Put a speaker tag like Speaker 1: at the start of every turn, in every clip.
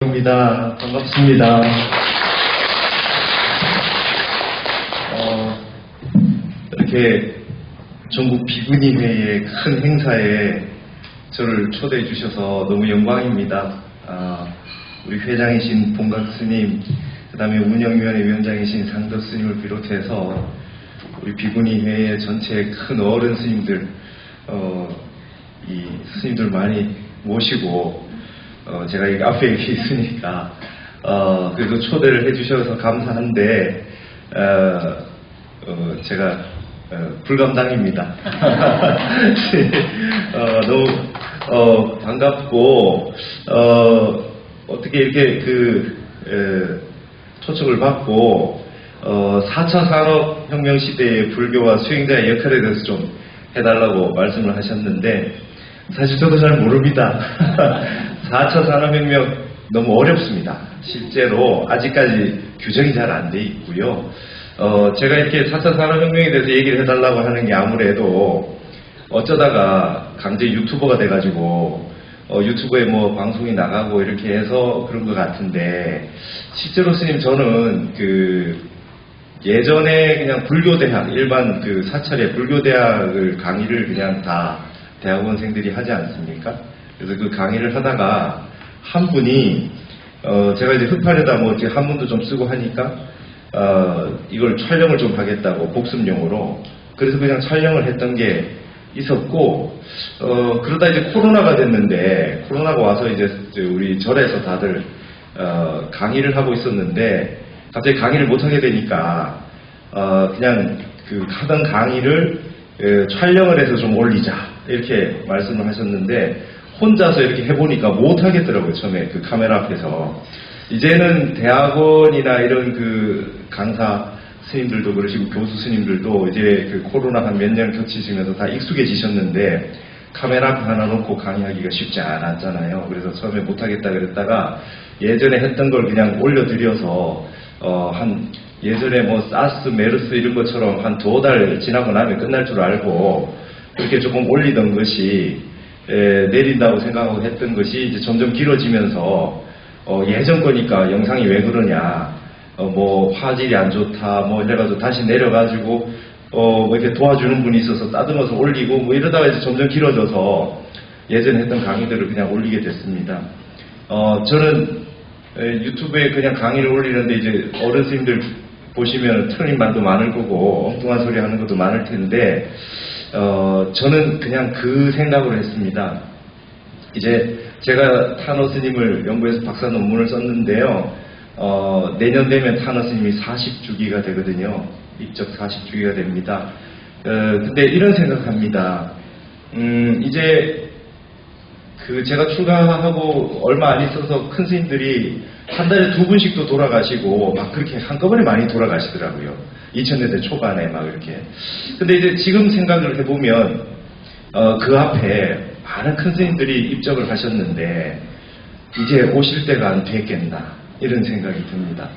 Speaker 1: 입니다. 반갑습니다. 이렇게 전국 비구니 회의 큰 행사에 저를 초대해 주셔서 너무 영광입니다. 우리 회장이신 봉각 스님, 그 다음에 운영위원회 위원장이신 상도 스님을 비롯해서 우리 비구니 회의 전체 큰 어른 스님들, 이 스님들 많이 모시고 제가 이 앞에 있으니까 그래도 초대를 해주셔서 감사한데 제가 불감당입니다. 너무 반갑고 어떻게 이렇게 초청을 받고 4차 산업혁명 시대의 불교와 수행자의 역할에 대해서 좀 해달라고 말씀을 하셨는데 사실 저도 잘 모릅니다. 4차 산업혁명 너무 어렵습니다. 실제로 아직까지 규정이 잘 안 돼 있고요. 제가 이렇게 4차 산업혁명에 대해서 얘기를 해달라고 하는 게 아무래도 어쩌다가 강제 유튜버가 돼가지고 유튜브에 뭐 방송이 나가고 이렇게 해서 그런 것 같은데 실제로 스님 저는 예전에 그냥 불교대학 일반 사찰의 불교대학을 강의를 그냥 다 대학원생들이 하지 않습니까? 그래서 그 강의를 하다가 한 분이 제가 이제 흡하려다 뭐 이렇게 한문도 좀 쓰고 하니까 이걸 촬영을 좀 하겠다고 복습용으로 그래서 그냥 촬영을 했던 게 있었고 그러다 이제 코로나가 됐는데 코로나가 와서 이제 우리 절에서 다들 강의를 하고 있었는데 갑자기 강의를 못 하게 되니까 그냥 하던 강의를 촬영을 해서 좀 올리자 이렇게 말씀을 하셨는데 혼자서 이렇게 해보니까 못 하겠더라고요. 처음에 카메라 앞에서. 이제는 대학원이나 이런 강사 스님들도 그러시고 교수 스님들도 이제 코로나 한 몇 년 겹치시면서 다 익숙해지셨는데 카메라 앞에 하나 놓고 강의하기가 쉽지 않았잖아요. 그래서 처음에 못하겠다 그랬다가 예전에 했던 걸 그냥 올려드려서 예전에 뭐 사스, 메르스 이런 것처럼 한 2달 지나고 나면 끝날 줄 알고 그렇게 조금 올리던 것이 내린다고 생각하고 했던 것이 이제 점점 길어지면서 예전 거니까 영상이 왜 그러냐 뭐 화질이 안 좋다 뭐 이래가지고 다시 내려가지고 뭐 이렇게 도와주는 분이 있어서 따듬어서 올리고 뭐 이러다가 이제 점점 길어져서 예전에 했던 강의들을 그냥 올리게 됐습니다. 저는 유튜브에 그냥 강의를 올리는데 이제 어른 스님들 보시면 틀린 말도 많을 거고 엉뚱한 소리 하는 것도 많을 텐데 저는 그냥 그 생각으로 했습니다. 이제 제가 타너 스님을 연구해서 박사 논문을 썼는데요. 내년 되면 타너 스님이 40주기가 되거든요. 입적 40주기가 됩니다. 근데 이런 생각합니다. 이제 제가 출가하고 얼마 안 있어서 큰 스님들이 한 달에 2분씩도 돌아가시고 막 그렇게 한꺼번에 많이 돌아가시더라고요. 2000년대 초반에 막 이렇게. 근데 이제 지금 생각을 해보면 그 앞에 많은 큰 스님들이 입적을 하셨는데 이제 오실 때가 안 됐겠나 이런 생각이 듭니다.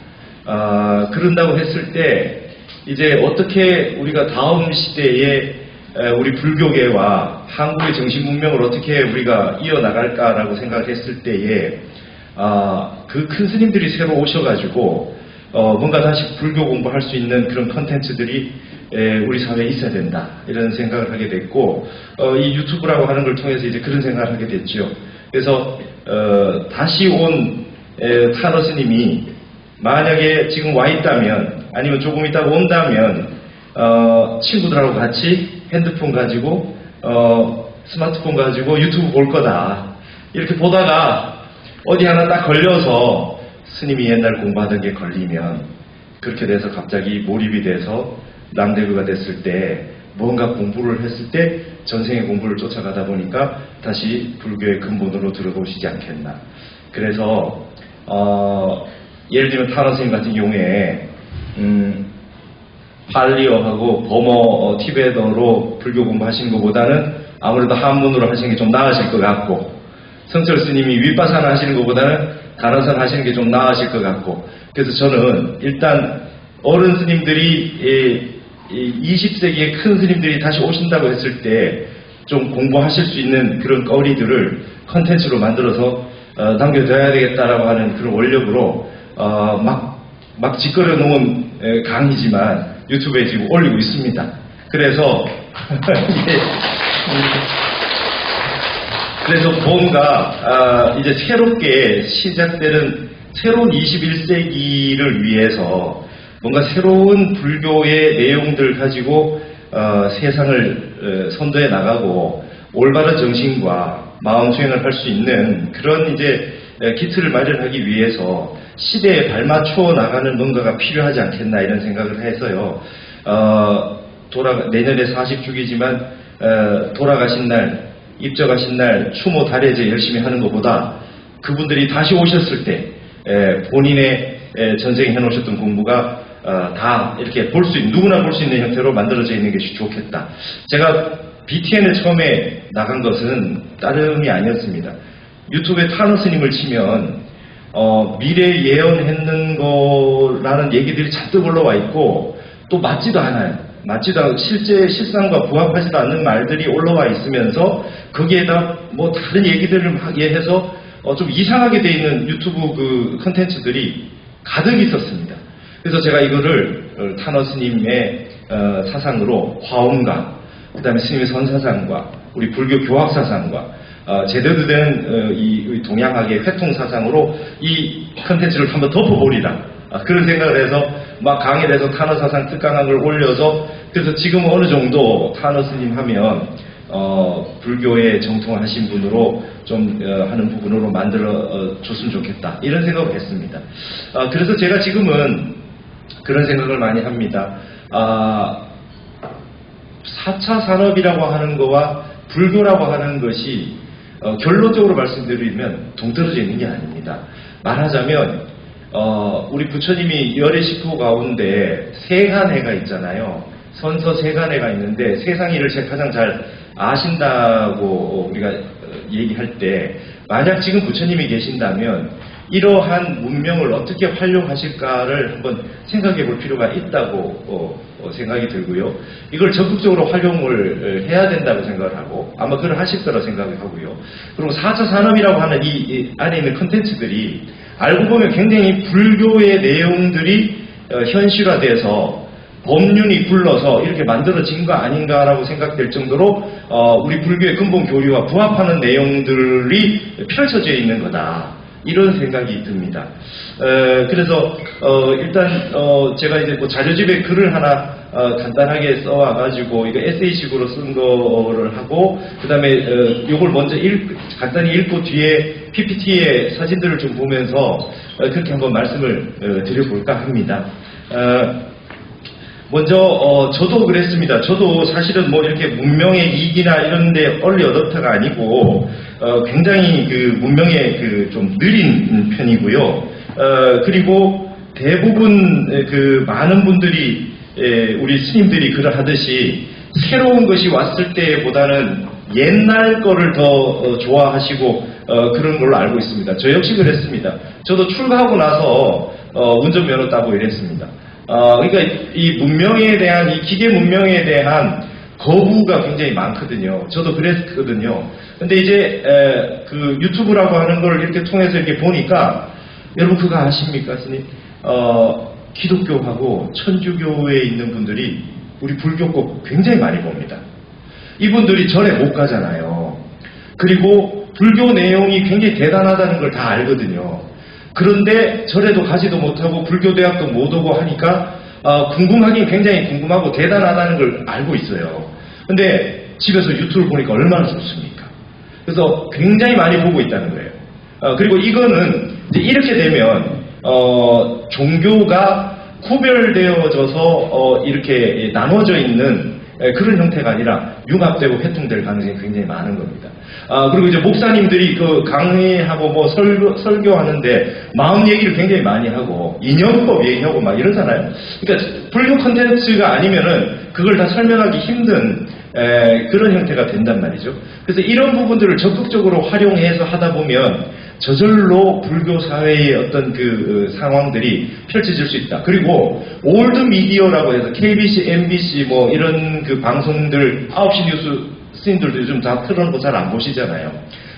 Speaker 1: 그런다고 했을 때 이제 어떻게 우리가 다음 시대에 우리 불교계와 한국의 정신문명을 어떻게 우리가 이어나갈까라고 생각했을 때에 그 큰 스님들이 새로 오셔가지고 뭔가 다시 불교 공부할 수 있는 그런 컨텐츠들이 우리 사회에 있어야 된다 이런 생각을 하게 됐고 이 유튜브라고 하는 걸 통해서 이제 그런 생각을 하게 됐죠. 그래서 다시 온 타너 스님이 만약에 지금 와 있다면 아니면 조금 있다가 온다면 친구들하고 같이 핸드폰 가지고 스마트폰 가지고 유튜브 볼 거다 이렇게 보다가 어디 하나 딱 걸려서 스님이 옛날 공부하던 게 걸리면 그렇게 돼서 갑자기 몰입이 돼서 낭대구가 됐을 때 뭔가 공부를 했을 때 전생의 공부를 쫓아가다 보니까 다시 불교의 근본으로 들어오시지 않겠나. 그래서 예를 들면 타너 스님 같은 경우에 팔리어하고 버머 티베더로 불교 공부하시는 것보다는 아무래도 한문으로 하시는 게 좀 나으실 것 같고 성철 스님이 윗바사나 하시는 것보다는 다나산 하시는 게 좀 나으실 것 같고 그래서 저는 일단 어른 스님들이 20세기의 큰 스님들이 다시 오신다고 했을 때 좀 공부하실 수 있는 그런 거리들을 컨텐츠로 만들어서 남겨둬야 되겠다라고 하는 그런 원력으로 막 짓거려 놓은 강의지만 유튜브에 지금 올리고 있습니다. 그래서 그래서 뭔가 이제 새롭게 시작되는 새로운 21세기를 위해서 뭔가 새로운 불교의 내용들 가지고 세상을 선도해 나가고 올바른 정신과 마음 수행을 할 수 있는 그런 이제 기틀을 마련하기 위해서 시대에 발맞춰 나가는 뭔가가 필요하지 않겠나 이런 생각을 해서요. 내년에 40주기지만 돌아가신 날, 입적하신 날 추모 달해제 열심히 하는 것보다 그분들이 다시 오셨을 때 본인의 전생에 해놓으셨던 공부가 다 이렇게 볼 수 있는, 누구나 볼 수 있는 형태로 만들어져 있는 것이 좋겠다. 제가 BTN에 처음에 나간 것은 다름이 아니었습니다. 유튜브에 타너 스님을 치면 미래 예언했는 거라는 얘기들이 잔뜩 올라와 있고 또 맞지도 않아요. 맞지도 않고 실상과 부합하지도 않는 말들이 올라와 있으면서 거기에다 뭐 다른 얘기들을 해서 좀 이상하게 돼 있는 유튜브 그 컨텐츠들이 가득 있었습니다. 그래서 제가 이거를 타너 스님의 사상으로 화엄과 그 다음에 스님의 선사상과 우리 불교 교학 사상과 제대로 된 이 동양학의 회통 사상으로 이 컨텐츠를 한번 덮어보리라. 그런 생각을 해서 막 강의를 해서 타너 사상 특강학을 올려서 그래서 지금 어느 정도 타너 스님 하면 불교에 정통하신 분으로 좀 하는 부분으로 만들어 줬으면 좋겠다 이런 생각을 했습니다. 그래서 제가 지금은 그런 생각을 많이 합니다. 4차 산업이라고 하는 거와 불교라고 하는 것이 결론적으로 말씀드리면 동떨어져 있는 게 아닙니다. 말하자면 우리 부처님이 열의 식구 가운데 세간해가 있잖아요. 선서 세간해가 있는데 세상 일을 가장 잘 아신다고 우리가 얘기할 때 만약 지금 부처님이 계신다면 이러한 문명을 어떻게 활용하실까를 한번 생각해 볼 필요가 있다고 생각이 들고요. 이걸 적극적으로 활용을 해야 된다고 생각을 하고 아마 그걸 하실 거라 생각을 하고요. 그리고 4차 산업이라고 하는 이 안에 있는 컨텐츠들이 알고 보면 굉장히 불교의 내용들이 현실화돼서 법륜이 굴러서 이렇게 만들어진 거 아닌가라고 생각될 정도로 우리 불교의 근본 교리와 부합하는 내용들이 펼쳐져 있는 거다. 이런 생각이 듭니다. 그래서 일단 제가 이제 뭐 자료집에 글을 하나 간단하게 써와가지고 이거 에세이식으로 쓴 거를 하고 그 다음에 이걸 먼저 간단히 읽고 뒤에 PPT의 사진들을 좀 보면서 그렇게 한번 말씀을 드려볼까 합니다. 먼저 저도 그랬습니다. 저도 사실은 뭐 이렇게 문명의 이익이나 이런데 얼리 어댑터가 아니고 굉장히 그 문명에 그 좀 느린 편이고요. 그리고 대부분 그 많은 분들이 우리 스님들이 그러하듯이 새로운 것이 왔을 때보다는 옛날 거를 더 좋아하시고 그런 걸로 알고 있습니다. 저 역시 그랬습니다. 저도 출가하고 나서 운전면허 따고 이랬습니다. 그러니까 이 문명에 대한 이 기계 문명에 대한 거부가 굉장히 많거든요. 저도 그랬거든요. 근데 이제 그 유튜브라고 하는 걸 이렇게 통해서 이렇게 보니까 여러분 그거 아십니까, 스님? 기독교하고 천주교에 있는 분들이 우리 불교 거 굉장히 많이 봅니다. 이분들이 절에 못 가잖아요. 그리고 불교 내용이 굉장히 대단하다는 걸 다 알거든요. 그런데 절에도 가지도 못하고 불교대학도 못 오고 하니까 궁금하긴 굉장히 궁금하고 대단하다는 걸 알고 있어요. 근데 집에서 유튜브를 보니까 얼마나 좋습니까? 그래서 굉장히 많이 보고 있다는 거예요. 그리고 이거는 이제 이렇게 되면 종교가 구별되어져서 이렇게 나눠져 있는 그런 형태가 아니라 융합되고 회통될 가능성이 굉장히 많은 겁니다. 그리고 이제 목사님들이 그 강의하고 뭐 설교하는데 마음 얘기를 굉장히 많이 하고 인연법 얘기하고 막 이러잖아요. 그러니까 불교 컨텐츠가 아니면은 그걸 다 설명하기 힘든 그런 형태가 된단 말이죠. 그래서 이런 부분들을 적극적으로 활용해서 하다 보면 저절로 불교 사회의 어떤 그 상황들이 펼쳐질 수 있다. 그리고 올드 미디어라고 해서 KBC, MBC 뭐 이런 그 방송들 9시 뉴스 스님들도 요즘 다 틀어놓고 잘 안 보시잖아요.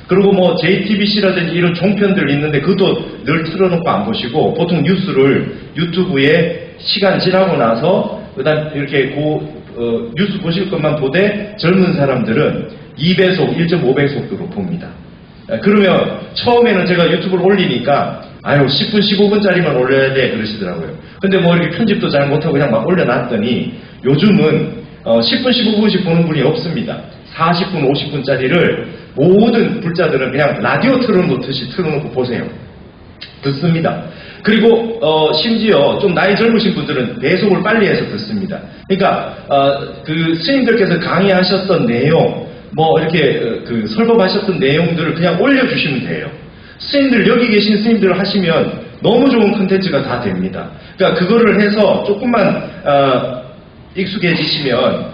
Speaker 1: 그리고 뭐 JTBC라든지 이런 종편들 있는데 그것도 늘 틀어놓고 안 보시고 보통 뉴스를 유튜브에 시간 지나고 나서 그다음 이렇게 뉴스 보실 것만 보되 젊은 사람들은 2배속, 1.5배 속도로 봅니다. 그러면 처음에는 제가 유튜브를 올리니까 아유 10분, 15분짜리만 올려야 돼 그러시더라고요. 근데 뭐 이렇게 편집도 잘 못하고 그냥 막 올려놨더니 요즘은 10분, 15분씩 보는 분이 없습니다. 40분, 50분짜리를 모든 불자들은 그냥 라디오 틀어놓듯이 틀어놓고 보세요. 듣습니다. 그리고 심지어 좀 나이 젊으신 분들은 배속을 빨리 해서 듣습니다. 그러니까 그 스님들께서 강의하셨던 내용, 뭐 이렇게 설법하셨던 내용들을 그냥 올려주시면 돼요. 스님들 여기 계신 스님들 하시면 너무 좋은 콘텐츠가 다 됩니다. 그러니까 그거를 해서 조금만 익숙해지시면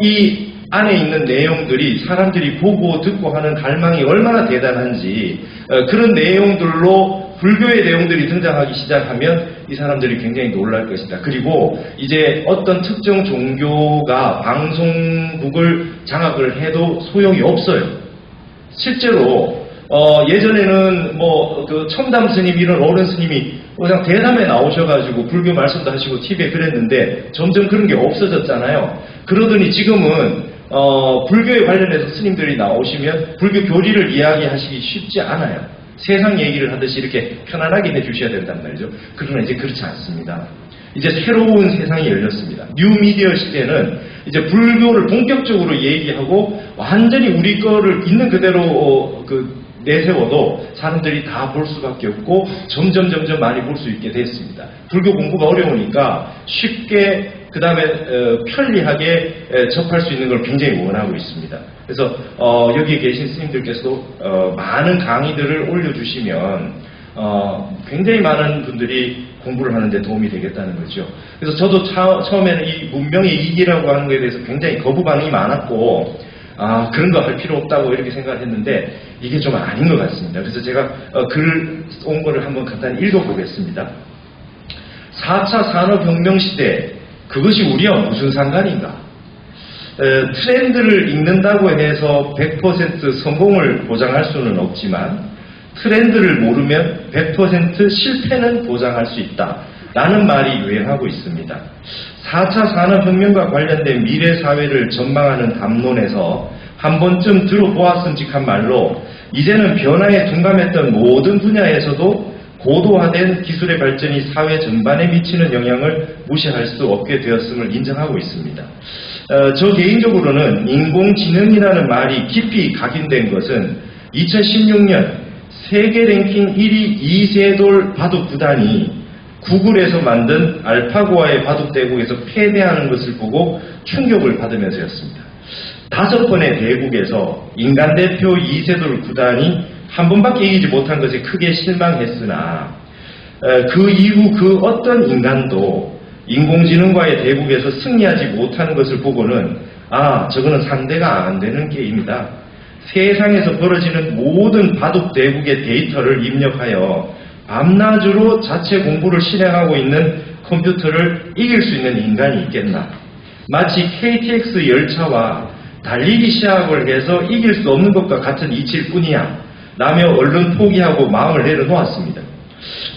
Speaker 1: 이 안에 있는 내용들이 사람들이 보고 듣고 하는 갈망이 얼마나 대단한지 그런 내용들로 불교의 내용들이 등장하기 시작하면 이 사람들이 굉장히 놀랄 것이다. 그리고 이제 어떤 특정 종교가 방송국을 장악을 해도 소용이 없어요. 실제로 예전에는 뭐 그 첨담 스님 이런 어른 스님이 그냥 대담에 나오셔가지고 불교 말씀도 하시고 TV에 그랬는데 점점 그런 게 없어졌잖아요. 그러더니 지금은 불교에 관련해서 스님들이 나오시면 불교 교리를 이야기하시기 쉽지 않아요. 세상 얘기를 하듯이 이렇게 편안하게 해주셔야 된단 말이죠. 그러나 이제 그렇지 않습니다. 이제 새로운 세상이 열렸습니다. 뉴미디어 시대는 이제 불교를 본격적으로 얘기하고 완전히 우리 거를 있는 그대로 내세워도 사람들이 다 볼 수밖에 없고 점점 많이 볼 수 있게 됐습니다. 불교 공부가 어려우니까 쉽게 그 다음에 편리하게 접할 수 있는 걸 굉장히 원하고 있습니다. 그래서 여기 계신 스님들께서도 많은 강의들을 올려주시면 굉장히 많은 분들이 공부를 하는데 도움이 되겠다는 거죠. 그래서 저도 처음에는 이 문명의 이기라고 하는 것에 대해서 굉장히 거부 반응이 많았고 그런 거 할 필요 없다고 이렇게 생각을 했는데 이게 좀 아닌 것 같습니다. 그래서 제가 글 온 거를 한번 간단히 읽어보겠습니다. 4차 산업혁명 시대 그것이 우리와 무슨 상관인가? 트렌드를 읽는다고 해서 100% 성공을 보장할 수는 없지만 트렌드를 모르면 100% 실패는 보장할 수 있다. 라는 말이 유행하고 있습니다. 4차 산업혁명과 관련된 미래사회를 전망하는 담론에서 한 번쯤 들어보았음직한 말로 이제는 변화에 둔감했던 모든 분야에서도 고도화된 기술의 발전이 사회 전반에 미치는 영향을 무시할 수 없게 되었음을 인정하고 있습니다. 저 개인적으로는 인공지능이라는 말이 깊이 각인된 것은 2016년 세계 랭킹 1위 이세돌 바둑 구단이 구글에서 만든 알파고와의 바둑 대국에서 패배하는 것을 보고 충격을 받으면서였습니다. 5번의 대국에서 인간 대표 이세돌 구단이 한 번밖에 이기지 못한 것에 크게 실망했으나 그 이후 그 어떤 인간도 인공지능과의 대국에서 승리하지 못하는 것을 보고는 저거는 상대가 안 되는 게임이다. 세상에서 벌어지는 모든 바둑 대국의 데이터를 입력하여 밤낮으로 자체 공부를 실행하고 있는 컴퓨터를 이길 수 있는 인간이 있겠나. 마치 KTX 열차와 달리기 시합을 해서 이길 수 없는 것과 같은 이치일 뿐이야 라며 얼른 포기하고 마음을 내려놓았습니다.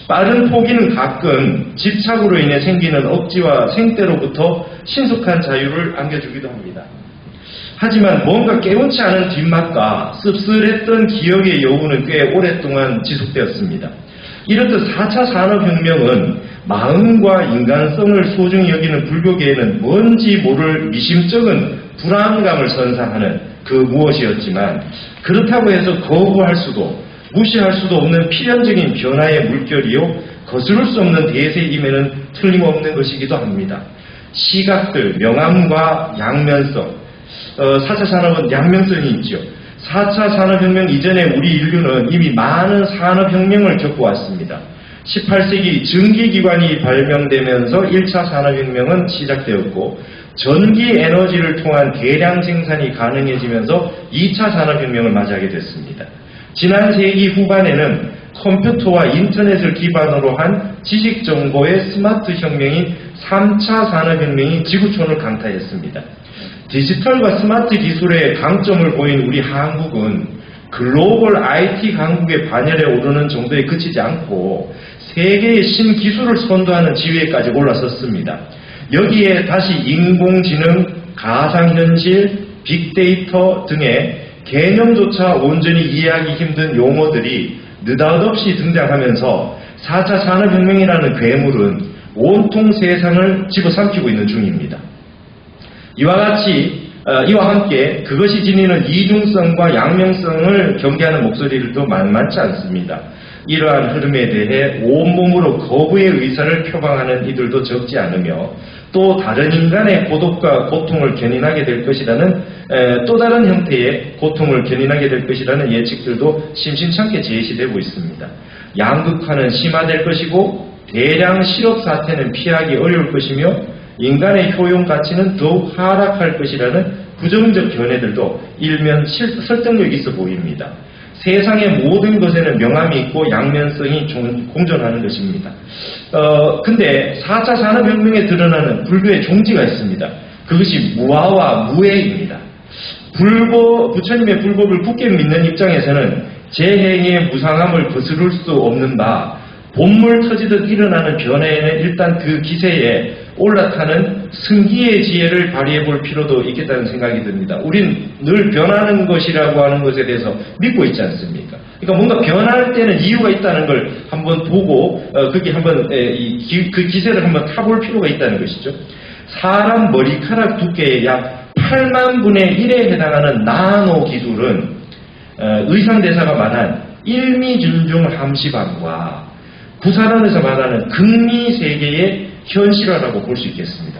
Speaker 1: 빠른 포기는 가끔 집착으로 인해 생기는 억지와 생때로부터 신속한 자유를 안겨주기도 합니다. 하지만 뭔가 깨우치 않은 뒷맛과 씁쓸했던 기억의 여운은 꽤 오랫동안 지속되었습니다. 이렇듯 4차 산업혁명은 마음과 인간성을 소중히 여기는 불교계에는 뭔지 모를 미심쩍은 불안감을 선사하는 그 무엇이었지만 그렇다고 해서 거부할 수도 무시할 수도 없는 필연적인 변화의 물결이요 거스를 수 없는 대세임에는 틀림없는 것이기도 합니다. 시각들, 명암과 양면성 4차 산업은 양면성이 있죠. 4차 산업혁명 이전에 우리 인류는 이미 많은 산업혁명을 겪어왔습니다. 18세기 전기기관이 발명되면서 1차 산업혁명은 시작되었고 전기 에너지를 통한 대량 생산이 가능해지면서 2차 산업혁명을 맞이하게 됐습니다. 지난 세기 후반에는 컴퓨터와 인터넷을 기반으로 한 지식정보의 스마트 혁명인 3차 산업혁명이 지구촌을 강타했습니다. 디지털과 스마트 기술의 강점을 보인 우리 한국은 글로벌 IT 강국의 반열에 오르는 정도에 그치지 않고 세계의 신기술을 선도하는 지위에까지 올라섰습니다. 여기에 다시 인공지능, 가상현실, 빅데이터 등의 개념조차 온전히 이해하기 힘든 용어들이 느닷없이 등장하면서 4차 산업혁명이라는 괴물은 온통 세상을 집어삼키고 있는 중입니다. 이와 함께 그것이 지니는 이중성과 양면성을 경계하는 목소리들도 만만치 않습니다. 이러한 흐름에 대해 온몸으로 거부의 의사를 표방하는 이들도 적지 않으며 또 다른 인간의 고독과 고통을 견인하게 될 것이라는 또 다른 형태의 고통을 견인하게 될 것이라는 예측들도 심심찮게 제시되고 있습니다. 양극화는 심화될 것이고 대량 실업 사태는 피하기 어려울 것이며 인간의 효용 가치는 더욱 하락할 것이라는 부정적 견해들도 일면 설득력 있어 보입니다. 세상의 모든 것에는 명암이 있고 양면성이 공존하는 것입니다. 근데 4차 산업혁명에 드러나는 불교의 종지가 있습니다. 그것이 무아와 무해입니다. 부처님의 불법을 굳게 믿는 입장에서는 재행의 무상함을 거스를 수 없는 바 본물 터지듯 일어나는 변화에는 일단 그 기세에 올라타는 승기의 지혜를 발휘해 볼 필요도 있겠다는 생각이 듭니다. 우린 늘 변하는 것이라고 하는 것에 대해서 믿고 있지 않습니까? 그러니까 뭔가 변할 때는 이유가 있다는 걸 한번 보고 그게 한번 그 기세를 한번 타볼 필요가 있다는 것이죠. 사람 머리카락 두께의 약 8만 분의 1에 해당하는 나노 기술은 의상대사가 말한 일미준중 함시방과 구사론에서 말하는 극미세계의 현실화라고 볼 수 있겠습니다.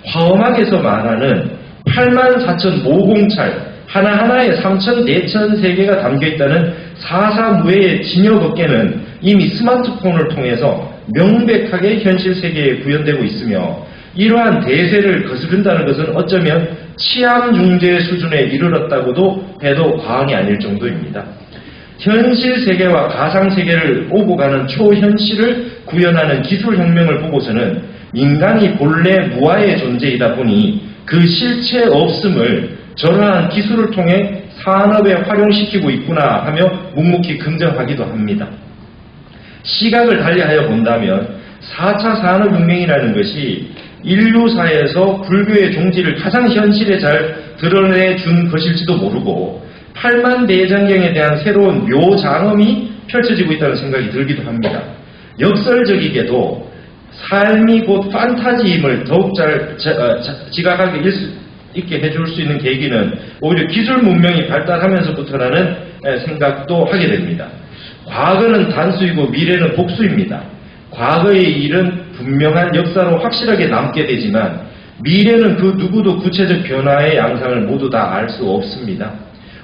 Speaker 1: 화엄학에서 말하는 84,000 모공찰 하나하나에 3,000, 4,000 세계가 담겨있다는 사사무해의 진역 어깨는 이미 스마트폰을 통해서 명백하게 현실 세계에 구현되고 있으며 이러한 대세를 거스른다는 것은 어쩌면 치암중재 수준에 이르렀다고도 해도 과언이 아닐 정도입니다. 현실 세계와 가상 세계를 오고 가는 초현실을 구현하는 기술혁명을 보고서는 인간이 본래 무아의 존재이다 보니 그 실체 없음을 저러한 기술을 통해 산업에 활용시키고 있구나 하며 묵묵히 긍정하기도 합니다. 시각을 달리하여 본다면 4차 산업혁명이라는 것이 인류사에서 불교의 종지를 가장 현실에 잘 드러내준 것일지도 모르고 8만 대장경에 대한 새로운 묘장엄이 펼쳐지고 있다는 생각이 들기도 합니다. 역설적이게도 삶이 곧 판타지임을 더욱 잘 지각하게 있게 해줄 수 있는 계기는 오히려 기술 문명이 발달하면서부터라는 생각도 하게 됩니다. 과거는 단수이고 미래는 복수입니다. 과거의 일은 분명한 역사로 확실하게 남게 되지만 미래는 그 누구도 구체적 변화의 양상을 모두 다 알 수 없습니다.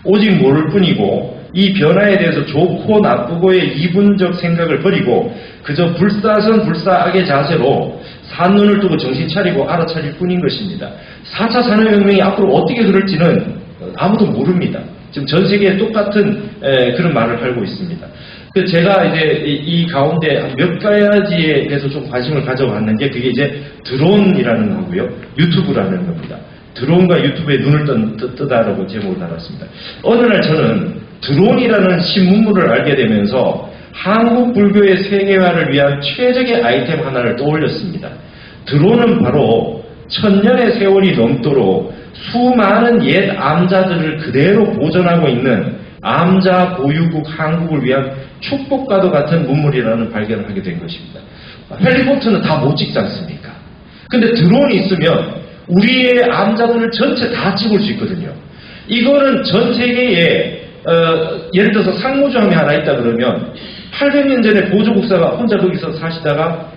Speaker 1: 오직 모를 뿐이고 이 변화에 대해서 좋고 나쁘고의 이분적 생각을 버리고 그저 불사선불사악의 자세로 산눈을 뜨고 정신 차리고 알아차릴 뿐인 것입니다. 4차 산업혁명이 앞으로 어떻게 그럴지는 아무도 모릅니다. 지금 전 세계에 똑같은 그런 말을 하고 있습니다. 제가 이제 이 가운데 몇 가지에 대해서 좀 관심을 가져왔는 게 그게 이제 드론이라는 거고요. 유튜브라는 겁니다. 드론과 유튜브에 눈을 뜨다라고 제목을 달았습니다. 어느 날 저는 드론이라는 신문물을 알게 되면서 한국 불교의 세계화를 위한 최적의 아이템 하나를 떠올렸습니다. 드론은 바로 1000년의 세월이 넘도록 수많은 옛 암자들을 그대로 보존하고 있는 암자 보유국 한국을 위한 축복과도 같은 문물이라는 발견을 하게 된 것입니다. 헬리콥터는 다 못 찍지 않습니까? 근데 드론이 있으면 우리의 암자들을 전체 다 찍을 수 있거든요. 이거는 전 세계에 예를 들어서 상무주함이 하나 있다 그러면 800년 전에 보조국사가 혼자 거기서 사시다가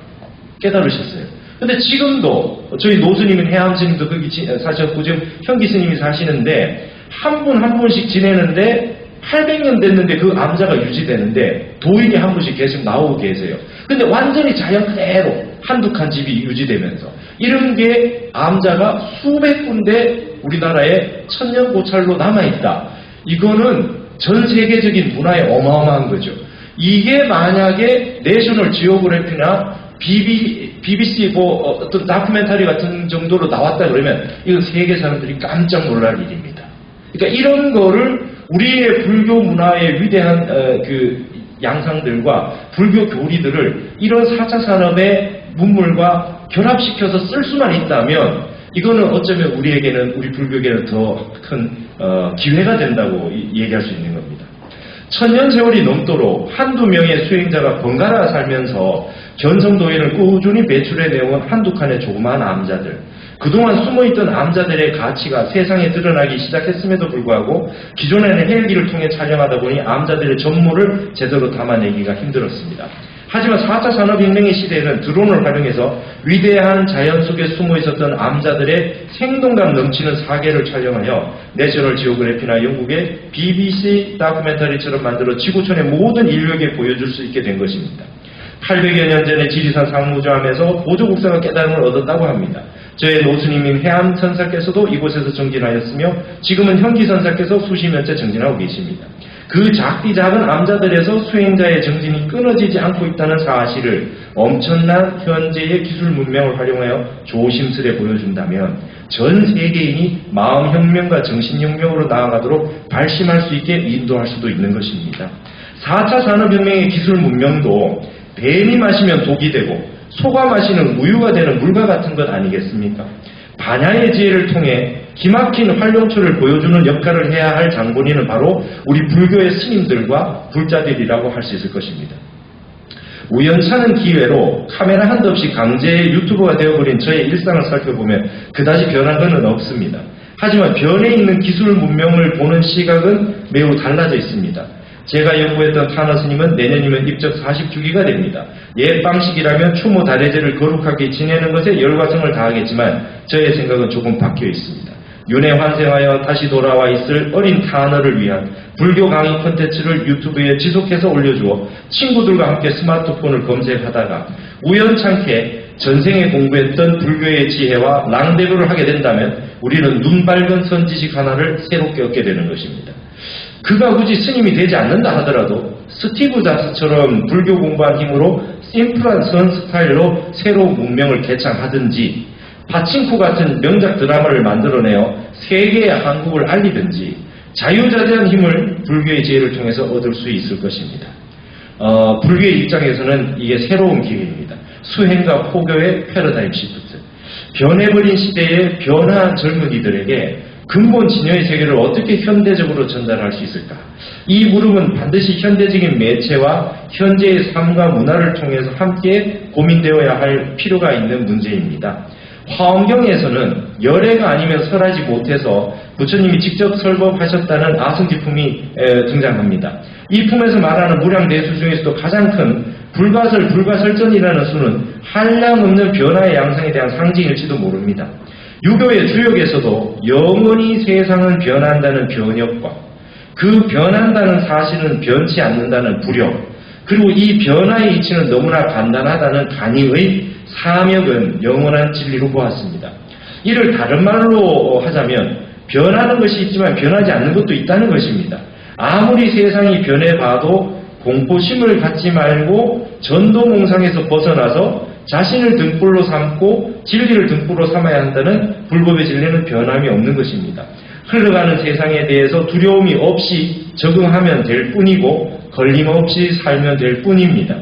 Speaker 1: 깨달으셨어요. 근데 지금도 저희 노스님은 해암스님도 거기 사셨고 지금 현기스님이 사시는데 한 분 한 분씩 지내는데 800년 됐는데 그 암자가 유지되는데 도인이 한 분씩 계속 나오고 계세요. 근데 완전히 자연 그대로 한두 칸 집이 유지되면서 이런 게 암자가 수백 군데 우리나라에 천년고찰로 남아있다. 이거는 전 세계적인 문화에 어마어마한 거죠. 이게 만약에 내셔널 지오그래피나 BBC 뭐 어떤 다큐멘터리 같은 정도로 나왔다 그러면 이건 세계 사람들이 깜짝 놀랄 일입니다. 그러니까 이런 거를
Speaker 2: 우리의 불교 문화의 위대한 그 양상들과 불교 교리들을 이런 4차 산업의 문물과 결합시켜서 쓸 수만 있다면 이거는 어쩌면 우리에게는, 우리 불교계는 더 큰 기회가 된다고 얘기할 수 있는 겁니다. 천년 세월이 넘도록 한두 명의 수행자가 번갈아 살면서 견성도에는 꾸준히 배출해내온 한두 칸의 조그마한 암자들, 그동안 숨어있던 암자들의 가치가 세상에 드러나기 시작했음에도 불구하고 기존에는 헬기를 통해 촬영하다 보니 암자들의 전모를 제대로 담아내기가 힘들었습니다. 하지만 4차 산업혁명의 시대에는 드론을 활용해서 위대한 자연 속에 숨어있었던 암자들의 생동감 넘치는 사계를 촬영하여 내셔널 지오그래피나 영국의 BBC 다큐멘터리처럼 만들어 지구촌의 모든 인류에게 보여줄 수 있게 된 것입니다. 800여 년 전에 지리산 상무조암에서 보조국사가 깨달음을 얻었다고 합니다. 저의 노스님인 해암선사께서도 이곳에서 정진하였으며 지금은 현기선사께서 수십 년째 정진하고 계십니다. 그 작디 작은 암자들에서 수행자의 정진이 끊어지지 않고 있다는 사실을 엄청난 현재의 기술 문명을 활용하여 조심스레 보여준다면 전 세계인이 마음혁명과 정신혁명으로 나아가도록 발심할 수 있게 인도할 수도 있는 것입니다. 4차 산업혁명의 기술 문명도 뱀이 마시면 독이 되고 소가 마시는 우유가 되는 물과 같은 것 아니겠습니까? 반야의 지혜를 통해 기막힌 활용처를 보여주는 역할을 해야 할 장본인은 바로 우리 불교의 스님들과 불자들이라고 할 수 있을 것입니다. 우연찮은 기회로 카메라 한 대 없이 강제의 유튜버가 되어버린 저의 일상을 살펴보면 그다지 변한 것은 없습니다. 하지만 변해 있는 기술 문명을 보는 시각은 매우 달라져 있습니다. 제가 연구했던 타너 스님은 내년이면 입적 40주기가 됩니다. 옛 방식이라면 추모 다례제를 거룩하게 지내는 것에 열과성을 다하겠지만 저의 생각은 조금 바뀌어 있습니다. 윤회 환생하여 다시 돌아와 있을 어린 타너를 위한 불교 강의 콘텐츠를 유튜브에 지속해서 올려주어 친구들과 함께 스마트폰을 검색하다가 우연찮게 전생에 공부했던 불교의 지혜와 랑데부를 하게 된다면 우리는 눈 밝은 선지식 하나를 새롭게 얻게 되는 것입니다. 그가 굳이 스님이 되지 않는다 하더라도 스티브 잡스처럼 불교 공부한 힘으로 심플한 선 스타일로 새로운 문명을 개창하든지 파친코 같은 명작 드라마를 만들어내어 세계의 한국을 알리든지 자유자재한 힘을 불교의 지혜를 통해서 얻을 수 있을 것입니다. 불교의 입장에서는 이게 새로운 기회입니다. 수행과 포교의 패러다임 시프트. 변해버린 시대의 변화한 젊은이들에게 근본 진여의 세계를 어떻게 현대적으로 전달할 수 있을까? 이 물음은 반드시 현대적인 매체와 현재의 삶과 문화를 통해서 함께 고민되어야 할 필요가 있는 문제입니다. 화엄경에서는 열애가 아니면 설하지 못해서 부처님이 직접 설법하셨다는 아승기품이 등장합니다. 이 품에서 말하는 무량대수 중에서도 가장 큰 불가설전이라는 수는 한량없는 변화의 양상에 대한 상징일지도 모릅니다. 유교의 주역에서도 영원히 세상은 변한다는 변혁과 그 변한다는 사실은 변치 않는다는 불역, 그리고 이 변화의 이치는 너무나 간단하다는 간이의 사명은 영원한 진리로 보았습니다. 이를 다른 말로 하자면 변하는 것이 있지만 변하지 않는 것도 있다는 것입니다. 아무리 세상이 변해봐도 공포심을 갖지 말고 전도몽상에서 벗어나서 자신을 등불로 삼고 진리를 등불로 삼아야 한다는 불법의 진리는 변함이 없는 것입니다. 흘러가는 세상에 대해서 두려움이 없이 적응하면 될 뿐이고 걸림없이 살면 될 뿐입니다.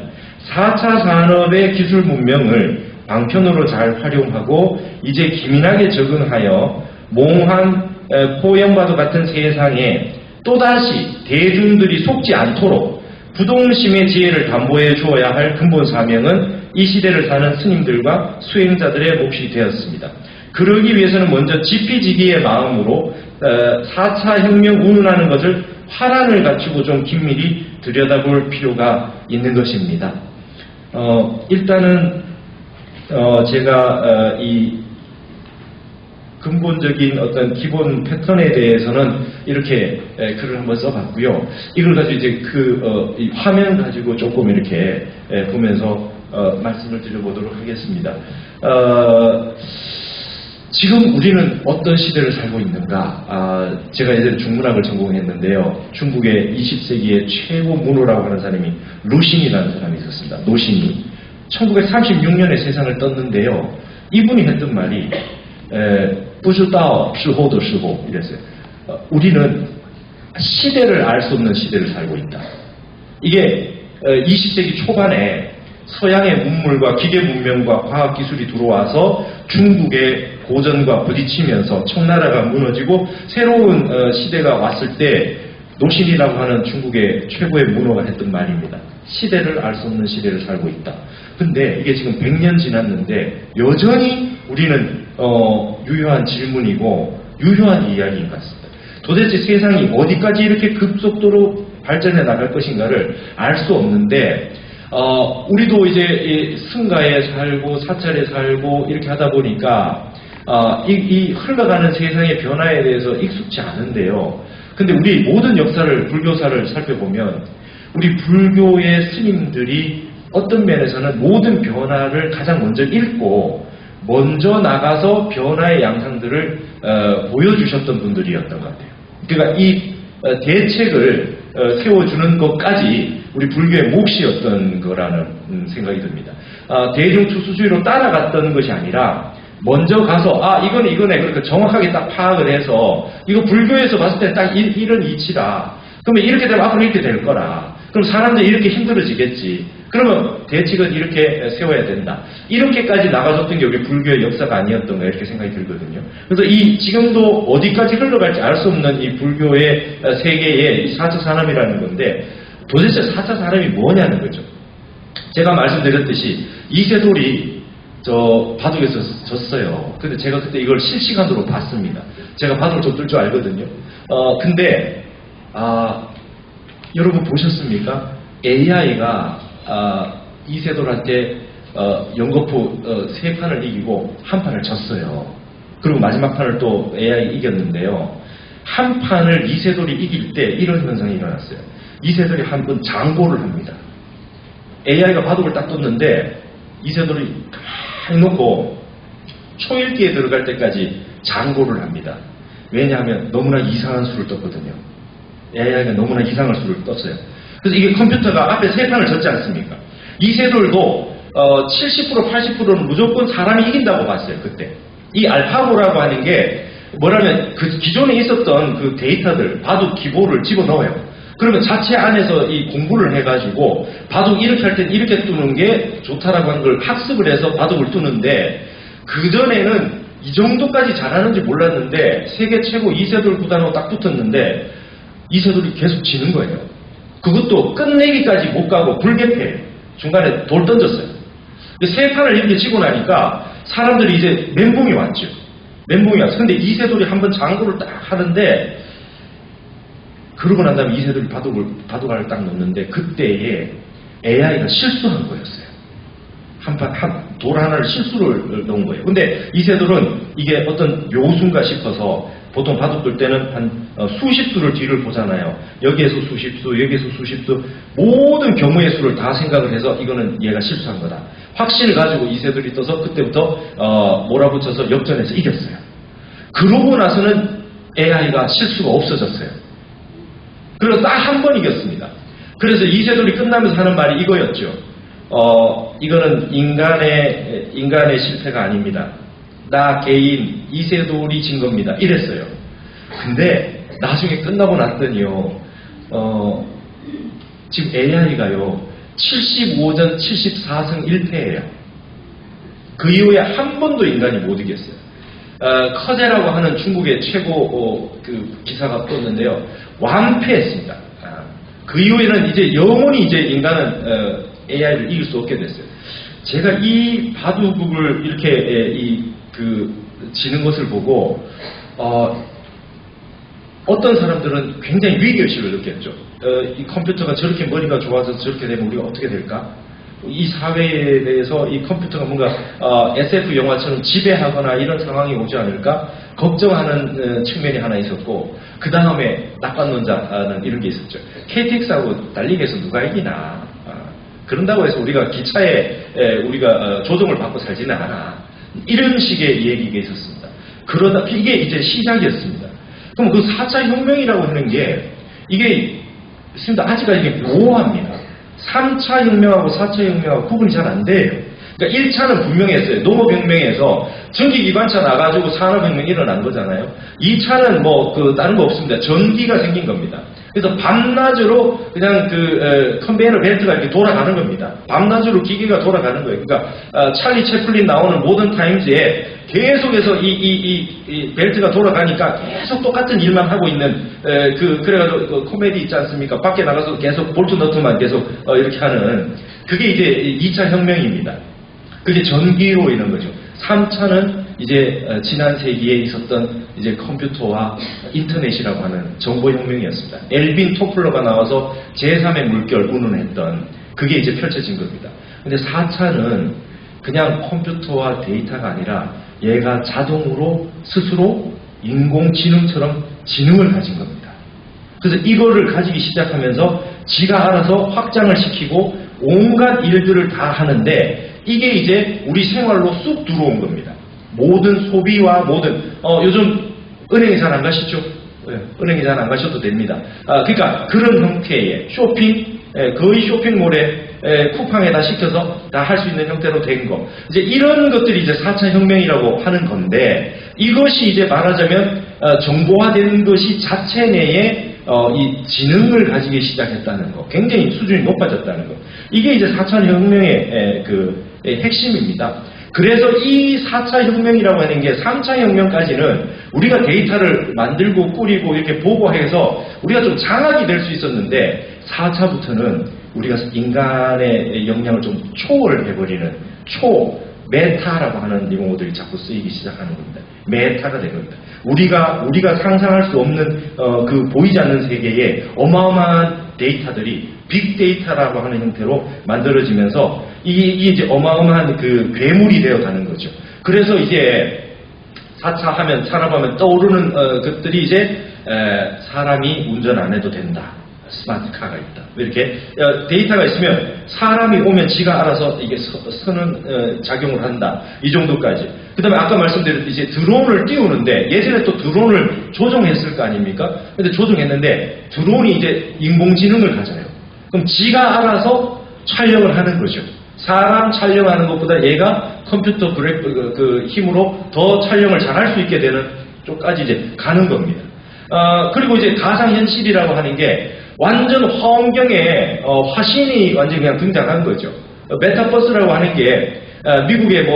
Speaker 2: 4차 산업의 기술 문명을 방편으로 잘 활용하고 이제 기민하게 적응하여 몽환 포영과도 같은 세상에 또다시 대중들이 속지 않도록 부동심의 지혜를 담보해 주어야 할 근본 사명은 이 시대를 사는 스님들과 수행자들의 몫이 되었습니다. 그러기 위해서는 먼저 지피지기의 마음으로 4차 혁명 운운하는 것을 화란을 갖추고 좀 긴밀히 들여다볼 필요가 있는 것입니다. 일단은 제가 이 근본적인 어떤 기본 패턴에 대해서는 이렇게 글을 한번 써봤고요. 이걸 가지고 이제 이 화면 가지고 조금 이렇게 보면서 말씀을 드려보도록 하겠습니다. 지금 우리는 어떤 시대를 살고 있는가? 제가 예전에 중문학을 전공했는데요. 중국의 20세기의 최고 문호라고 하는 사람이 루신이라는 사람이 있었습니다. 노신이 1936년에 세상을 떴는데요. 이분이 했던 말이 不知道时候的时候 이랬어요. 우리는 시대를 알 수 없는 시대를 살고 있다. 이게 20세기 초반에 서양의 문물과 기계 문명과 과학 기술이 들어와서 중국의 고전과 부딪히면서 청나라가 무너지고 새로운 시대가 왔을 때 노신이라고 하는 중국의 최고의 문호가 했던 말입니다. 시대를 알 수 없는 시대를 살고 있다. 근데 이게 지금 100년 지났는데 여전히 우리는 유효한 질문이고 유효한 이야기인 것 같습니다. 도대체 세상이 어디까지 이렇게 급속도로 발전해 나갈 것인가를 알 수 없는데 우리도 이제 승가에 살고 사찰에 살고 이렇게 하다 보니까 이 흘러가는 세상의 변화에 대해서 익숙치 않은데요. 근데 우리 모든 역사를 불교사를 살펴보면 우리 불교의 스님들이 어떤 면에서는 모든 변화를 가장 먼저 읽고 먼저 나가서 변화의 양상들을 보여주셨던 분들이었던 것 같아요. 그러니까 이 대책을 세워주는 것까지 우리 불교의 몫이었던 거라는 생각이 듭니다. 대중투수주의로 따라갔던 것이 아니라 먼저 가서 이거네 그러니까 정확하게 딱 파악을 해서 이거 불교에서 봤을 때 딱 이런 이치라. 그러면 이렇게 되면 앞으로 이렇게 될 거라. 그럼 사람들이 이렇게 힘들어지겠지. 그러면 대책은 이렇게 세워야 된다. 이렇게까지 나가줬던 게 우리 불교의 역사가 아니었던가 이렇게 생각이 들거든요. 그래서 지금도 어디까지 흘러갈지 알 수 없는 이 불교의 세계의 이 4차 산업이라는 건데 도대체 4차 산업이 뭐냐는 거죠. 제가 말씀드렸듯이 이세돌이 저 바둑에서 졌어요. 근데 제가 그때 이걸 실시간으로 봤습니다. 제가 바둑을 좀 뜰 줄 알거든요. 근데 여러분 보셨습니까? AI가 이세돌한테 연거푸 3판을 이기고 한 판을 졌어요. 그리고 마지막 판을 또 AI 이겼는데요. 한 판을 이세돌이 이길 때 이런 현상이 일어났어요. 이세돌이 한 번 장고를 합니다. AI가 바둑을 딱 떴는데 이세돌이 가만히 놓고 초읽기에 들어갈 때까지 장고를 합니다. 왜냐하면 너무나 이상한 수를 떴거든요. AI가 너무나 이상한 수를 떴어요. 그래서 이게 컴퓨터가 앞에 3판을 졌지 않습니까? 이세돌도 70% 80%는 무조건 사람이 이긴다고 봤어요. 그때 이 알파고라고 하는 게 뭐라면 그 기존에 있었던 그 데이터들 바둑 기보를 집어넣어요. 그러면 자체 안에서 이 공부를 해가지고 바둑 이렇게 할 땐 이렇게 두는 게 좋다라고 하는 걸 학습을 해서 바둑을 두는데 그전에는 이 정도까지 잘하는지 몰랐는데 세계 최고 이세돌 구단하고 딱 붙었는데 이세돌이 계속 지는 거예요. 그것도 끝내기까지 못 가고 불개패 중간에 돌 던졌어요. 3판을 이렇게 치고 나니까 사람들이 이제 멘붕이 왔죠. 멘붕이 왔어요. 근데 이세돌이 한번 장구를 딱 하는데 그러고 난 다음에 이세돌이 바둑알을 딱 넣는데 그때에 AI가 실수한 거였어요. 돌 하나를 실수를 넣은 거예요. 근데 이세돌은 이게 어떤 묘수인가 싶어서 보통 바둑 둘 때는 한 수십 수를 뒤를 보잖아요. 여기에서 수십 수, 여기에서 수십 수, 모든 경우의 수를 다 생각을 해서 이거는 얘가 실수한 거다. 확신을 가지고 이세돌이 떠서 그때부터 몰아붙여서 역전해서 이겼어요. 그러고 나서는 AI가 실수가 없어졌어요. 그리고 딱 한 번 이겼습니다. 그래서 이세돌이 끝나면서 하는 말이 이거였죠. 이거는 인간의 실패가 아닙니다. 나 개인 이세돌이 진 겁니다. 이랬어요. 근데 나중에 끝나고 났더니요. 지금 AI가요. 75전 74승 1패예요. 그 이후에 한 번도 인간이 못 이겼어요. 커제라고 하는 중국의 최고 그 기사가 떴는데요. 완패했습니다. 그 이후에는 이제 영원히 이제 인간은 AI를 이길 수 없게 됐어요. 제가 이 바둑을 이렇게 지는 것을 보고 어떤 사람들은 굉장히 위기의식을 느꼈죠. 이 컴퓨터가 저렇게 머리가 좋아서 저렇게 되면 우리가 어떻게 될까? 이 사회에 대해서 이 컴퓨터가 뭔가 SF 영화처럼 지배하거나 이런 상황이 오지 않을까 걱정하는 측면이 하나 있었고 그 다음에 낙관론자는 이런 게 있었죠. KTX하고 달리기 해서 누가 이기나 그런다고 해서 우리가 기차에 우리가 조종을 받고 살지는 않아. 이런 식의 얘기가 있었습니다. 그러다 이게 이제 시작이었습니다. 그럼 그 4차 혁명이라고 하는 게 이게 있습니다. 아직까지 이게 모호합니다. 3차 혁명하고 4차 혁명하고 구분이 잘 안 돼요. 그러니까 1차는 분명했어요. 농업혁명에서 전기기관차 나가지고 산업혁명이 일어난 거잖아요. 2차는 뭐 다른 거 없습니다. 전기가 생긴 겁니다. 그래서 밤낮으로 그냥 컨베이어 벨트가 이렇게 돌아가는 겁니다. 밤낮으로 기계가 돌아가는 거예요. 그러니까 찰리 채플린 나오는 모던 타임즈에 계속해서 이 벨트가 돌아가니까 계속 똑같은 일만 하고 있는 그래가지고 코미디 있지 않습니까? 밖에 나가서 계속 볼트 너트만 계속 이렇게 하는 그게 이제 2차 혁명입니다. 그게 전기로 이런 거죠. 3차는 이제 지난 세기에 있었던 이제 컴퓨터와 인터넷이라고 하는 정보혁명이었습니다. 엘빈 토플러가 나와서 제3의 물결 운운했던 그게 이제 펼쳐진 겁니다. 근데 4차는 그냥 컴퓨터와 데이터가 아니라 얘가 자동으로 스스로 인공지능처럼 지능을 가진 겁니다. 그래서 이거를 가지기 시작하면서 지가 알아서 확장을 시키고 온갖 일들을 다 하는데 이게 이제 우리 생활로 쑥 들어온 겁니다. 모든 소비와 모든 요즘 은행에 잘 안 가시죠? 네, 은행에 잘 안 가셔도 됩니다. 그러니까 그런 형태의 쇼핑, 거의 쇼핑몰에 쿠팡에다 시켜서 다 할 수 있는 형태로 된 거. 이제 이런 것들이 이제 4차 혁명이라고 하는 건데 이것이 이제 말하자면 정보화된 것이 자체 내에 이 지능을 가지기 시작했다는 거, 굉장히 수준이 높아졌다는 거. 이게 이제 4차 혁명의 핵심입니다. 그래서 이 4차 혁명이라고 하는 게 3차 혁명까지는 우리가 데이터를 만들고 꾸리고 이렇게 보고해서 우리가 좀 장악이 될 수 있었는데 4차부터는 우리가 인간의 역량을 좀 초월해버리는 메타라고 하는 용어들이 자꾸 쓰이기 시작하는 겁니다. 메타가 된 겁니다. 우리가 상상할 수 없는 보이지 않는 세계에 어마어마한 데이터들이 빅데이터라고 하는 형태로 만들어지면서 이게 이제 어마어마한 괴물이 되어 가는 거죠. 그래서 이제 4차 하면 산업하면 떠오르는 것들이 이제 사람이 운전 안 해도 된다. 스마트카가 있다. 이렇게 데이터가 있으면 사람이 오면 지가 알아서 이게 서는 작용을 한다. 이 정도까지. 그 다음에 아까 말씀드렸듯이 이제 드론을 띄우는데 예전에 또 드론을 조종했을 거 아닙니까? 근데 조종했는데 드론이 이제 인공지능을 가져요. 그럼 지가 알아서 촬영을 하는 거죠. 사람 촬영하는 것보다 얘가 컴퓨터 힘으로 더 촬영을 잘할 수 있게 되는 쪽까지 이제 가는 겁니다. 그리고 이제 가상현실이라고 하는 게 완전 환경에 화신이 완전 그냥 등장한 거죠. 메타버스라고 하는 게 미국의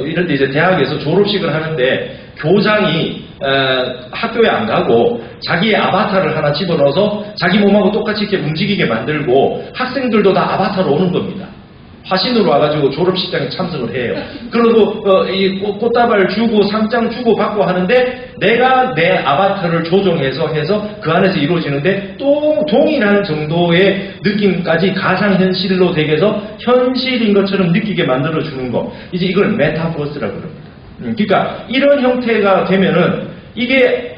Speaker 2: 이런 데 이제 대학에서 졸업식을 하는데 교장이 학교에 안 가고 자기의 아바타를 하나 집어넣어서 자기 몸하고 똑같이 이렇게 움직이게 만들고 학생들도 다 아바타로 오는 겁니다. 화신으로 와가지고 졸업식장에 참석을 해요. 그리고 이 꽃다발 주고 상장 주고 받고 하는데 내가 내 아바타를 조정해서 해서 그 안에서 이루어지는데 또 동일한 정도의 느낌까지 가상현실로 되게 해서 현실인 것처럼 느끼게 만들어주는 거. 이제 이걸 메타버스라고 그럽니다. 그러니까 이런 형태가 되면은 이게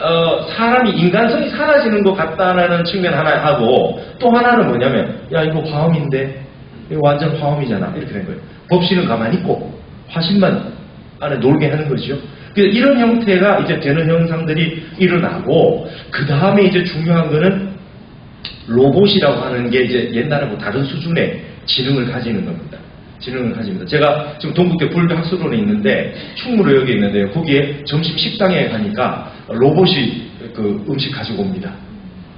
Speaker 2: 사람이 인간성이 사라지는 것 같다라는 측면 하나 하고 또 하나는 뭐냐면 야 이거 화음인데 이거 완전 화음이잖아. 이렇게 된 거예요. 법신은 가만히 있고 화신만 안에 놀게 하는 거죠. 그래서 이런 형태가 이제 되는 현상들이 일어나고 그 다음에 이제 중요한 거는 로봇이라고 하는 게 이제 옛날하고 다른 수준의 지능을 가지는 겁니다. 지능을 가집니다. 제가 지금 동국대 불교학술원에 있는데 충무로역에 있는데 거기에 점심 식당에 가니까 로봇이 음식 가지고 옵니다.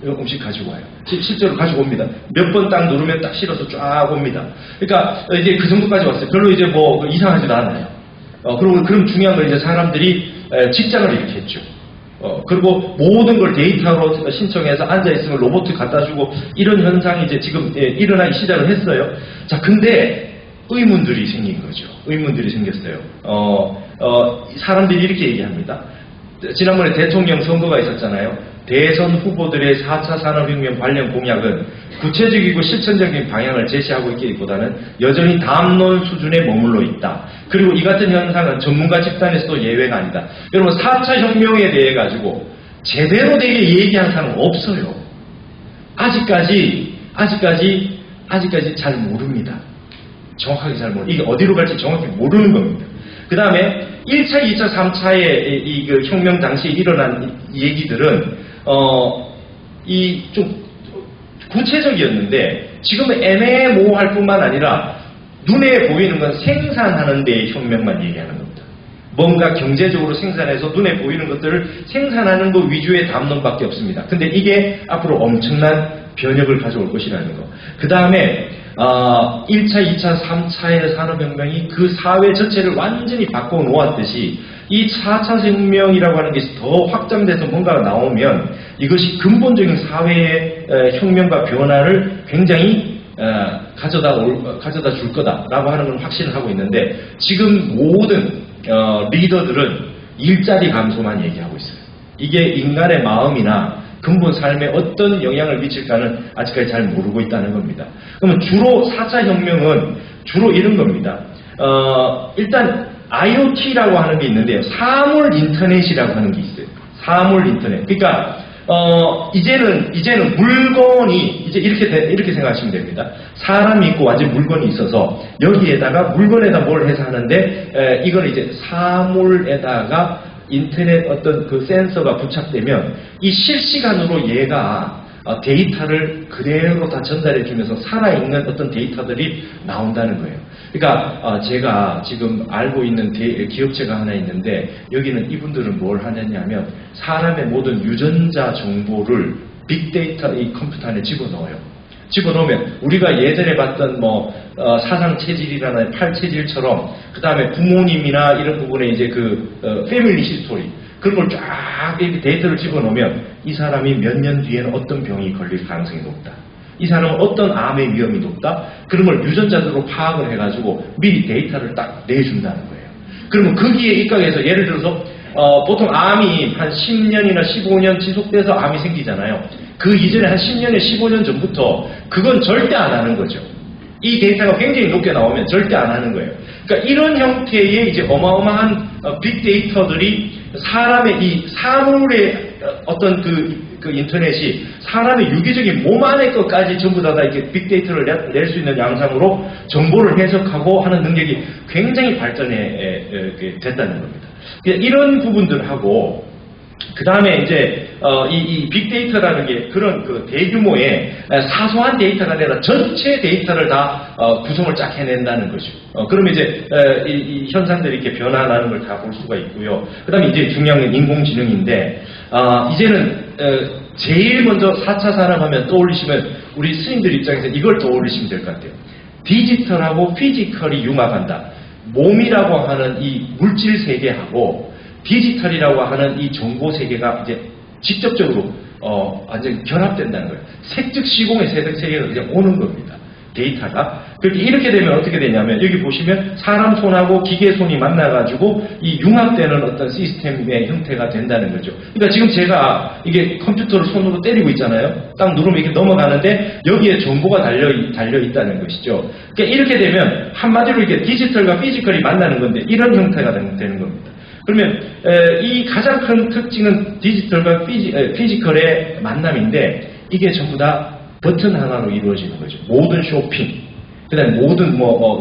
Speaker 2: 음식 가지고 와요. 실제로 가지고 옵니다. 몇 번 딱 누르면 딱 실어서 쫙 옵니다. 그러니까 이제 그 정도까지 왔어요. 별로 이제 이상하지도 않아요. 그리고 그럼 중요한 건 이제 사람들이 직장을 이렇게 했죠. 그리고 모든 걸 데이터로 신청해서 앉아있으면 로봇 갖다 주고 이런 현상이 이제 지금 일어나기 시작을 했어요. 자, 근데 의문들이 생긴 거죠. 의문들이 생겼어요. 사람들이 이렇게 얘기합니다. 지난번에 대통령 선거가 있었잖아요. 대선 후보들의 4차 산업혁명 관련 공약은 구체적이고 실천적인 방향을 제시하고 있기보다는 여전히 담론 수준에 머물러 있다. 그리고 이 같은 현상은 전문가 집단에서도 예외가 아니다. 여러분 4차 혁명에 대해 가지고 제대로 되게 얘기한 사람은 없어요. 아직까지 잘 모릅니다. 정확하게 잘 모릅니다. 이게 어디로 갈지 정확히 모르는 겁니다. 그 다음에 1차, 2차, 3차의 그 혁명 당시에 일어난 얘기들은 좀 구체적이었는데 지금은 애매모호할 뿐만 아니라 눈에 보이는 건 생산하는 데의 혁명만 얘기하는 겁니다. 뭔가 경제적으로 생산해서 눈에 보이는 것들을 생산하는 것 위주의 담론밖에 없습니다. 근데 이게 앞으로 엄청난 변혁을 가져올 것이라는 거. 그 다음에 1차, 2차, 3차의 산업혁명이 그 사회 전체를 완전히 바꿔놓았듯이 이 4차 혁명이라고 하는 것이 더 확장돼서 뭔가가 나오면 이것이 근본적인 사회의 혁명과 변화를 굉장히 가져다 줄 거다라고 하는 건 확신을 하고 있는데 지금 모든 리더들은 일자리 감소만 얘기하고 있어요. 이게 인간의 마음이나 근본 삶에 어떤 영향을 미칠까는 아직까지 잘 모르고 있다는 겁니다. 그러면 주로 4차 혁명은 주로 이런 겁니다. 일단 IoT라고 하는 게 있는데요. 사물 인터넷이라고 하는 게 있어요. 사물 인터넷. 그러니까 이제는 물건이 이제 이렇게 생각하시면 됩니다. 사람이 있고 완전 물건이 있어서 여기에다가 물건에다 뭘 해서 하는데 이건 이제 사물에다가 인터넷 어떤 그 센서가 부착되면 이 실시간으로 얘가 데이터를 그대로 다 전달해 주면서 살아있는 어떤 데이터들이 나온다는 거예요. 그러니까 제가 지금 알고 있는 기업체가 하나 있는데 여기는 이분들은 뭘 하느냐면 사람의 모든 유전자 정보를 빅데이터 이 컴퓨터 안에 집어넣어요. 집어넣으면 우리가 예전에 봤던 사상 체질이라는 팔 체질처럼 그 다음에 부모님이나 이런 부분에 이제 패밀리 히스토리 그런 걸 쫙 이렇게 데이터를 집어넣으면 이 사람이 몇 년 뒤에는 어떤 병이 걸릴 가능성이 높다. 이 사람은 어떤 암의 위험이 높다. 그런 걸 유전자들로 파악을 해가지고 미리 데이터를 딱 내준다는 거예요. 그러면 거기에 입각해서 예를 들어서 보통 암이 한 10년이나 15년 지속돼서 암이 생기잖아요. 그 이전에 한 10년에 15년 전부터 그건 절대 안 하는 거죠. 이 데이터가 굉장히 높게 나오면 절대 안 하는 거예요. 그러니까 이런 형태의 이제 어마어마한 빅데이터들이 사람의 이 사물의 어떤 그 인터넷이 사람의 유기적인 몸 안의 것까지 전부 다 이렇게 빅데이터를 낼 수 있는 양상으로 정보를 해석하고 하는 능력이 굉장히 발전해 됐다는 겁니다. 이런 부분들하고 그 다음에 이제 이 빅데이터라는 게 그런 그 대규모의 사소한 데이터가 아니라 전체 데이터를 다 구성을 쫙 해낸다는 거죠. 그러면 이제 이 현상들이 이렇게 변화하는 걸 다 볼 수가 있고요. 그 다음에 이제 중요한 건 인공지능인데 이제는 제일 먼저 4차 산업하면 떠올리시면 우리 스님들 입장에서 이걸 떠올리시면 될 것 같아요. 디지털하고 피지컬이 융합한다. 몸이라고 하는 이 물질 세계하고 디지털이라고 하는 이 정보 세계가 이제 직접적으로 완전히 결합된다는 거예요. 색즉 시공의 세계가 그냥 오는 겁니다. 데이터가. 그렇게 이렇게 되면 어떻게 되냐면 여기 보시면 사람 손하고 기계 손이 만나가지고 이 융합되는 어떤 시스템의 형태가 된다는 거죠. 그러니까 지금 제가 이게 컴퓨터를 손으로 때리고 있잖아요. 딱 누르면 이렇게 넘어가는데 여기에 정보가 달려 있다는 것이죠. 그러니까 이렇게 되면 한마디로 이게 디지털과 피지컬이 만나는 건데 이런 형태가 되는 겁니다. 그러면 이 가장 큰 특징은 디지털과 피지컬의 만남인데 이게 전부 다 버튼 하나로 이루어지는 거죠. 모든 쇼핑, 그다음에 모든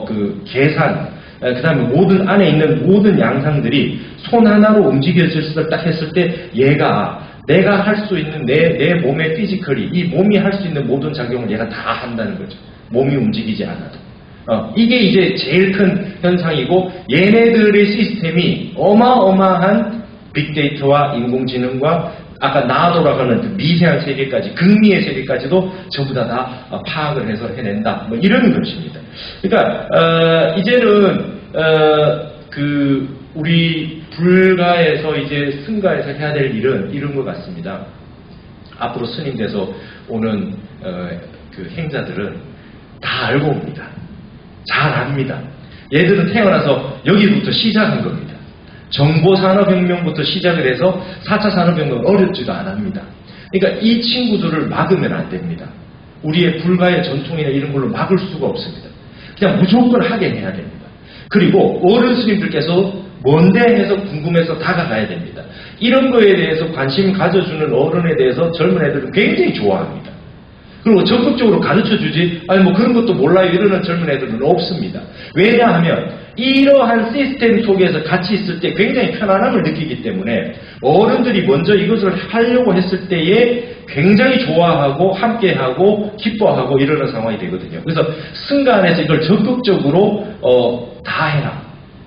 Speaker 2: 그 계산, 그다음에 모든 안에 있는 모든 양상들이 손 하나로 움직여졌을 딱 했을 때 얘가 내가 할 수 있는 내 몸의 피지컬이 이 몸이 할 수 있는 모든 작용을 얘가 다 한다는 거죠. 몸이 움직이지 않아도. 이게 이제 제일 큰 현상이고 얘네들의 시스템이 어마어마한 빅데이터와 인공지능과 아까 나돌아가는 그 미세한 세계까지 극미의 세계까지도 전부 다 파악을 해서 해낸다. 이런 것입니다. 그러니까 이제는 우리 불가에서 이제 승가에서 해야 될 일은 이런 것 같습니다. 앞으로 스님 돼서 오는 그 행자들은 다 알고 옵니다. 잘 압니다. 얘들은 태어나서 여기부터 시작한 겁니다. 정보산업혁명부터 시작을 해서 4차 산업혁명은 어렵지도 않습니다. 그러니까 이 친구들을 막으면 안 됩니다. 우리의 불가의 전통이나 이런 걸로 막을 수가 없습니다. 그냥 무조건 하게 해야 됩니다. 그리고 어른 스님들께서 뭔데 해서 궁금해서 다가가야 됩니다. 이런 거에 대해서 관심 가져주는 어른에 대해서 젊은 애들은 굉장히 좋아합니다. 그리고 적극적으로 가르쳐주지 그런 것도 몰라요 이러는 젊은 애들은 없습니다. 왜냐하면 이러한 시스템 속에서 같이 있을 때 굉장히 편안함을 느끼기 때문에 어른들이 먼저 이것을 하려고 했을 때에 굉장히 좋아하고 함께하고 기뻐하고 이러는 상황이 되거든요. 그래서 순간에서 이걸 적극적으로 다 해라.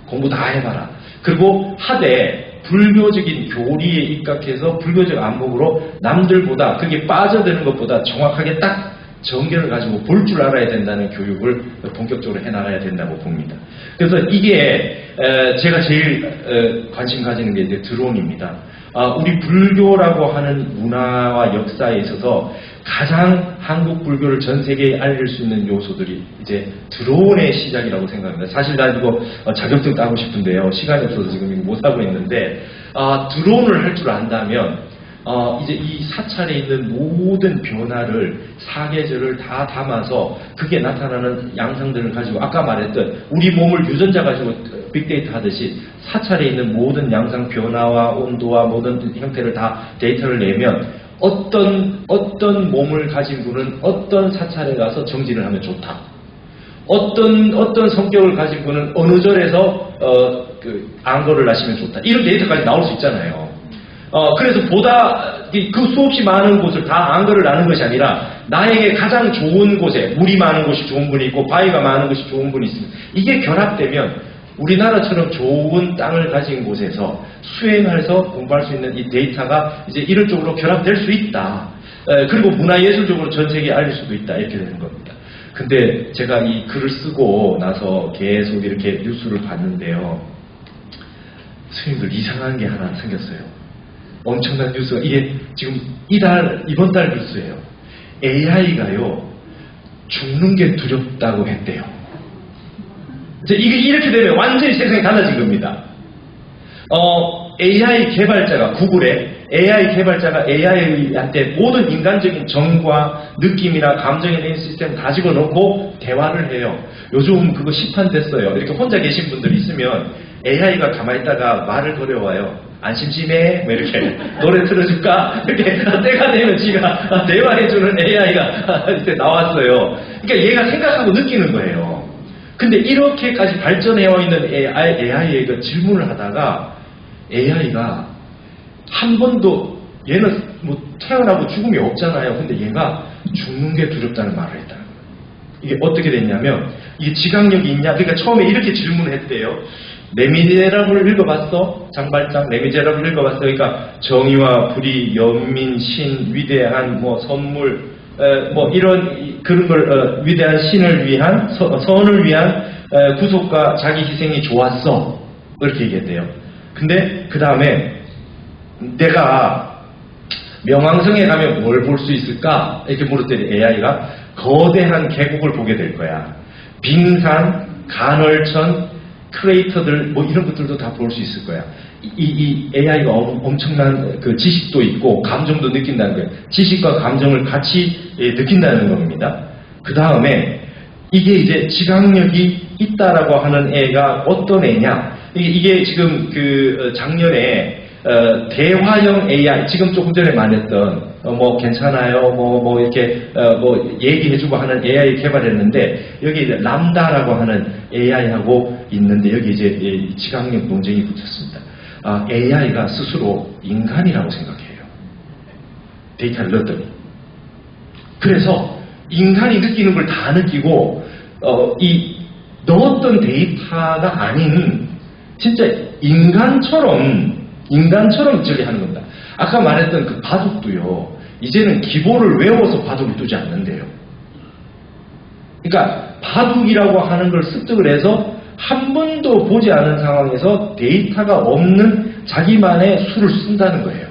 Speaker 2: 공부 다 해봐라. 그리고 하되 불교적인 교리에 입각해서 불교적 안목으로 남들보다 그게 빠져드는 것보다 정확하게 딱 정견을 가지고 볼 줄 알아야 된다는 교육을 본격적으로 해나가야 된다고 봅니다. 그래서 이게 제가 제일 관심 가지는 게 이제 드론입니다. 우리 불교라고 하는 문화와 역사에 있어서 가장 한국 불교를 전 세계에 알릴 수 있는 요소들이 이제 드론의 시작이라고 생각합니다. 사실 나 이거 자격증 따고 싶은데요. 시간이 없어서 지금 이거 못 하고 있는데 드론을 할 줄 안다면 이제 이 사찰에 있는 모든 변화를 사계절을 다 담아서 그게 나타나는 양상들을 가지고 아까 말했던 우리 몸을 유전자 가지고 빅데이터 하듯이 사찰에 있는 모든 양상 변화와 온도와 모든 형태를 다 데이터를 내면 어떤 몸을 가진 분은 어떤 사찰에 가서 정진을 하면 좋다. 어떤 성격을 가진 분은 어느 절에서 안거를 하시면 좋다. 이런 데이터까지 나올 수 있잖아요. 그래서 보다 그 수없이 많은 곳을 다 안거를 나는 것이 아니라 나에게 가장 좋은 곳에 물이 많은 곳이 좋은 분이 있고 바위가 많은 곳이 좋은 분이 있으면 이게 결합되면 우리나라처럼 좋은 땅을 가진 곳에서 수행해서 공부할 수 있는 이 데이터가 이제 이런 쪽으로 결합될 수 있다. 그리고 문화예술적으로 전 세계에 알릴 수도 있다. 이렇게 되는 겁니다. 근데 제가 이 글을 쓰고 나서 계속 이렇게 뉴스를 봤는데요. 스님들 이상한 게 하나 생겼어요. 엄청난 뉴스가 이게 지금 이번 달 뉴스예요. AI가요 죽는 게 두렵다고 했대요. 이제 이게 이렇게 되면 완전히 세상이 달라진 겁니다. AI 개발자가 구글에 AI 개발자가 AI한테 모든 인간적인 정과 느낌이나 감정에 대한 시스템 다 집어넣고 대화를 해요. 요즘 그거 시판됐어요. 이렇게 혼자 계신 분들 있으면 AI가 가만히 있다가 말을 걸어와요. 안 심심해? 뭐 이렇게 노래 틀어줄까? 이렇게 때가 되면 지가 대화해주는 AI가 이렇게 나왔어요. 그러니까 얘가 생각하고 느끼는 거예요. 근데 이렇게까지 발전해와 있는 AI에게 질문을 하다가 AI가 한 번도 얘는 뭐 태어나고 죽음이 없잖아요. 근데 얘가 죽는 게 두렵다는 말을 했다는 거예요. 이게 어떻게 됐냐면 이게 지각력이 있냐? 그러니까 처음에 이렇게 질문을 했대요. 레미제라블을 읽어봤어? 장발장 레미제라블을 읽어봤어? 그러니까 정의와 불의, 연민, 신, 위대한 뭐 선물 뭐 이런 그런 걸 위대한 신을 위한 선을 위한 구속과 자기 희생이 좋았어. 이렇게 얘기했대요. 근데 그 다음에 내가 명왕성에 가면 뭘 볼 수 있을까? 이렇게 물었더니 AI가 거대한 계곡을 보게 될 거야. 빙산, 간헐천, 크레이터들 뭐 이런 것들도 다 볼 수 있을 거야. 이 AI가 엄청난 그 지식도 있고 감정도 느낀다는 거예요. 지식과 감정을 같이 느낀다는 겁니다. 그 다음에 이게 이제 지각력이 있다라고 하는 애가 어떤 애냐? 이게 지금 그 작년에 대화형 AI 지금 조금 전에 말했던 뭐 괜찮아요 뭐 이렇게 뭐 얘기해주고 하는 AI 개발했는데 여기 이제 람다라고 하는 AI하고 있는데 여기 이제 지각력 논쟁이 붙었습니다. AI가 스스로 인간이라고 생각해요. 데이터를 넣었더니. 그래서 인간이 느끼는 걸 다 느끼고 이 넣었던 데이터가 아닌 진짜 인간처럼 저기 하는 겁니다. 아까 말했던 그 바둑도요. 이제는 기본을 외워서 바둑을 두지 않는데요. 그러니까 바둑이라고 하는 걸 습득을 해서 한 번도 보지 않은 상황에서 데이터가 없는 자기만의 수를 쓴다는 거예요.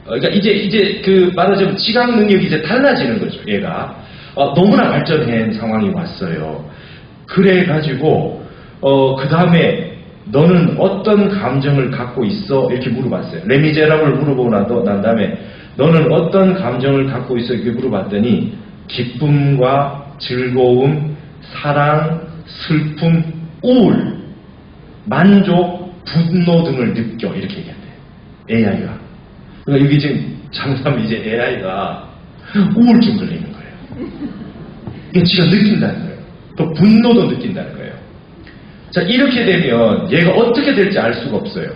Speaker 2: 그러니까 이제 그 말하자면 지각 능력이 이제 달라지는 거죠. 얘가 너무나 발전한 상황이 왔어요. 그래가지고 그 다음에 너는 어떤 감정을 갖고 있어? 이렇게 물어봤어요. 레미제라블을 물어보고 난 다음에 너는 어떤 감정을 갖고 있어? 이렇게 물어봤더니 기쁨과 즐거움, 사랑, 슬픔, 우울, 만족, 분노 등을 느껴 이렇게 얘기한대요. AI가. 그러니까 여기 지금 잠깐 이제 AI가 우울증 걸리는 거예요. 이게 지가 느낀다는 거예요. 또 분노도 느낀다는 거예요. 자, 이렇게 되면 얘가 어떻게 될지 알 수가 없어요.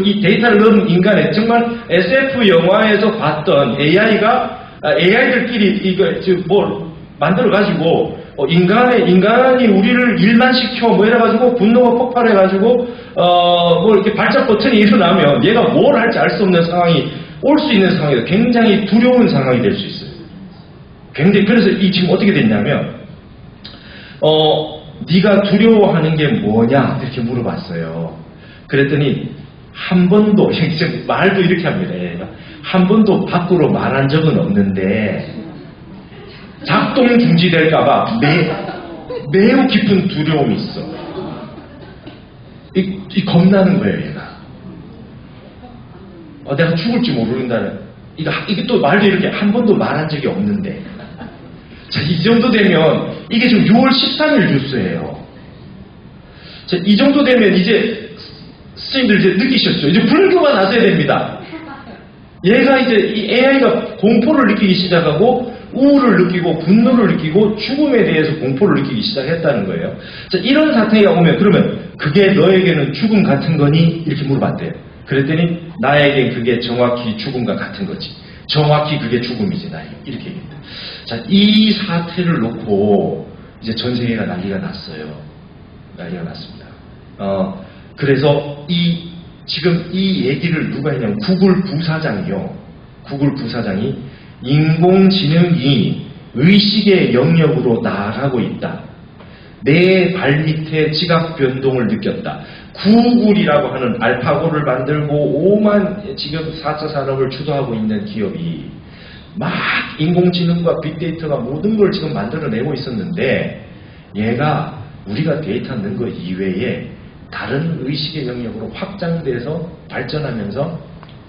Speaker 2: 이 데이터를 넣은 인간의 정말 SF 영화에서 봤던 AI들끼리 이거 뭘 만들어가지고 인간이 우리를 일만시켜 뭐 이래가지고 분노가 폭발해가지고 뭐 이렇게 발작 버튼이 일어나면 얘가 뭘 할지 알 수 없는 상황이 올 수 있는 상황이다. 굉장히 두려운 상황이 될 수 있어요. 굉장히 그래서 지금 어떻게 됐냐면 네가 두려워하는 게 뭐냐 이렇게 물어봤어요. 그랬더니 한 번도 말도 이렇게 합니다. 얘가 한 번도 밖으로 말한 적은 없는데 작동 중지될까봐 매우 깊은 두려움이 있어. 겁나는 거예요, 얘가. 내가 죽을지 모른다는. 이게 또 말도 이렇게 한 번도 말한 적이 없는데. 자, 이 정도 되면 이게 지금 6월 13일 뉴스예요. 자, 이 정도 되면 이제 스님들 이제 느끼셨죠? 이제 불교가 나서야 됩니다. 얘가 이제 이 AI가 공포를 느끼기 시작하고 우울을 느끼고 분노를 느끼고 죽음에 대해서 공포를 느끼기 시작했다는 거예요. 자, 이런 사태가 오면 그러면 그게 너에게는 죽음 같은 거니? 이렇게 물어봤대요. 그랬더니 나에게 그게 정확히 죽음과 같은 거지. 정확히 그게 죽음이지 나에게. 이렇게 얘기했다. 자, 이 사태를 놓고 이제 전 세계가 난리가 났어요. 난리가 났습니다. 그래서 지금 이 얘기를 누가 했냐면 구글 부사장이요. 구글 부사장이 인공지능이 의식의 영역으로 나아가고 있다. 내 발밑에 지각 변동을 느꼈다. 구글이라고 하는 알파고를 만들고 5만 지금 4차 산업을 주도하고 있는 기업이 막 인공지능과 빅데이터가 모든 걸 지금 만들어내고 있었는데 얘가 우리가 데이터 넣은 거 이외에 다른 의식의 영역으로 확장돼서 발전하면서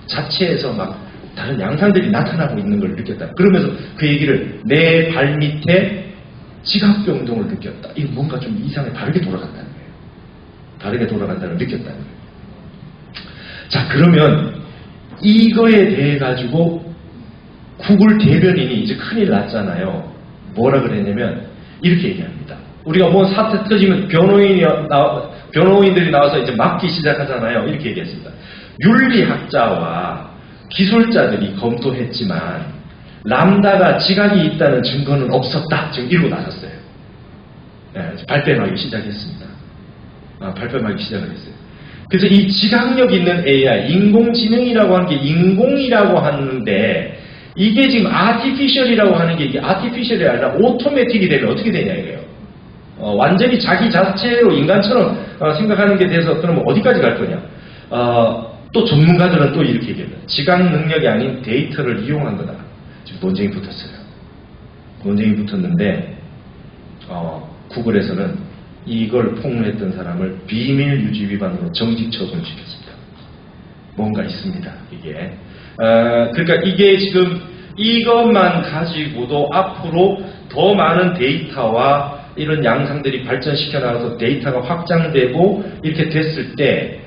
Speaker 2: 자체에서 막 다른 양상들이 나타나고 있는 걸 느꼈다. 그러면서 그 얘기를 내 발밑에 지각변동을 느꼈다. 이거 뭔가 좀 이상하게 다르게 돌아간다는 거예요. 다르게 돌아간다는 걸 느꼈다는 거예요. 자, 그러면 이거에 대해 가지고 구글 대변인이 이제 큰일 났잖아요. 뭐라 그랬냐면 이렇게 얘기합니다. 우리가 뭐 사태 터지면 변호인들이 나와서 이제 막기 시작하잖아요. 이렇게 얘기했습니다. 윤리학자와 기술자들이 검토했지만 람다가 지각이 있다는 증거는 없었다. 지금 이러고 나섰어요. 네, 발뺌하기 시작했습니다. 발뺌하기 시작을 했어요. 그래서 이 지각력 있는 AI, 인공지능이라고 하는 게 인공이라고 하는데 이게 지금 아티피셜이라고 하는 게 이게 아티피셜이 아니라 오토매틱이 되면 어떻게 되냐 이거예요. 완전히 자기 자체로 인간처럼 생각하는 게 돼서 그러면 어디까지 갈 거냐. 또 전문가들은 또 이렇게 얘기합니다. 지각 능력이 아닌 데이터를 이용한 거다. 지금 논쟁이 붙었어요. 논쟁이 붙었는데 구글에서는 이걸 폭로했던 사람을 비밀 유지 위반으로 정직 처분시켰습니다. 뭔가 있습니다. 이게 그러니까 이게 지금 이것만 가지고도 앞으로 더 많은 데이터와 이런 양상들이 발전시켜 나가서 데이터가 확장되고 이렇게 되었을 때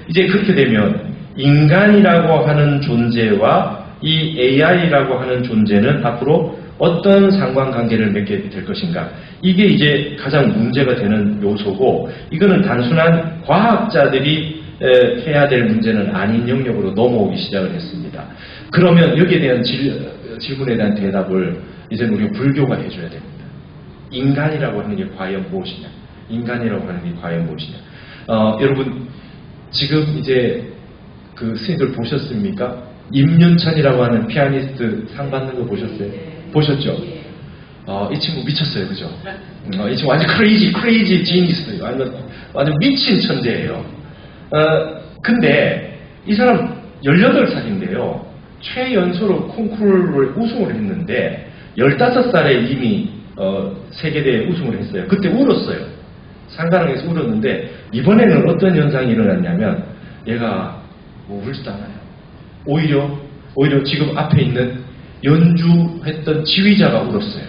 Speaker 2: 이제 그렇게 되면 인간이라고 하는 존재와 이 AI라고 하는 존재는 앞으로 어떤 상관관계를 맺게 될 것인가. 이게 이제 가장 문제가 되는 요소고 이거는 단순한 과학자들이 해야 될 문제는 아닌 영역으로 넘어오기 시작을 했습니다. 그러면 여기에 대한 질문에 대한 대답을 이제는 우리가 불교가 해줘야 됩니다. 인간이라고 하는 게 과연 무엇이냐? 인간이라고 하는 게 과연 무엇이냐? 여러분 지금 이제 그 스님들 보셨습니까? 임윤찬이라고 하는 피아니스트 상 받는 거 보셨어요? 보셨죠? 이 친구 미쳤어요, 그죠? 이 친구 완전 크레이지 지니스예요. 완전 미친 천재예요. 근데 이 사람 18살인데요. 최연소로 콩쿠르를 우승을 했는데 15살에 이미 세계대회 우승을 했어요. 그때 울었어요. 상가랑에서 울었는데 이번에는 어떤 현상이 일어났냐면 얘가 뭐 울지도 않아요. 오히려 지금 앞에 있는 연주했던 지휘자가 울었어요.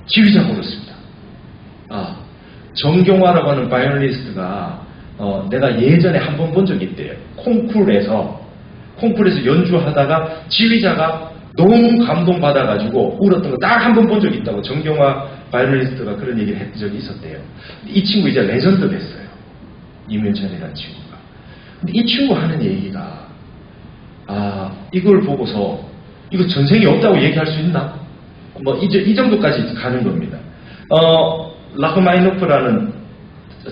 Speaker 2: 지휘자가 울었습니다. 정경화라고 하는 바이올리니스트가 내가 예전에 한 번 본 적이 있대요. 콩쿠르에서 연주하다가 지휘자가 너무 감동받아가지고 울었던 거 딱 한 번 본 적이 있다고 정경화 바이올리니스트가 그런 얘기를 했던 적이 있었대요. 이 친구 이제 레전드 됐어요. 임윤찬이라는 친구가. 근데 이 친구 하는 얘기가 이걸 보고서 이거 전생이 없다고 얘기할 수 있나? 뭐 이 정도까지 가는 겁니다. 라흐마니노프라는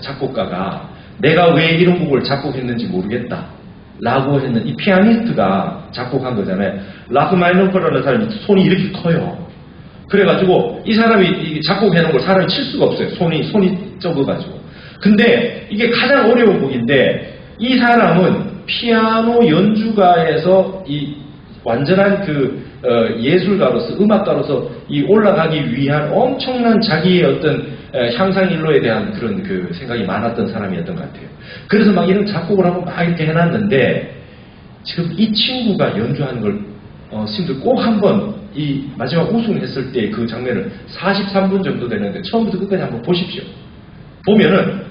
Speaker 2: 작곡가가 내가 왜 이런 곡을 작곡했는지 모르겠다 라고 했는 이 피아니스트가 작곡한 거잖아요. 라흐마니노프라는 사람이 손이 이렇게 커요. 그래가지고 이 사람이 작곡해놓은 걸 사람이 칠 수가 없어요. 손이 적어가지고. 근데 이게 가장 어려운 곡인데 이 사람은 피아노 연주가에서 이 완전한 예술가로서 음악가로서 이 올라가기 위한 엄청난 자기의 어떤 향상일로에 대한 그런 생각이 많았던 사람이었던 것 같아요. 그래서 막 이런 작곡을 하고 막 이렇게 해놨는데 지금 이 친구가 연주하는 걸 스님들 꼭 한번 이 마지막 우승했을 때 그 장면을 43분 정도 되는데 처음부터 끝까지 한번 보십시오. 보면은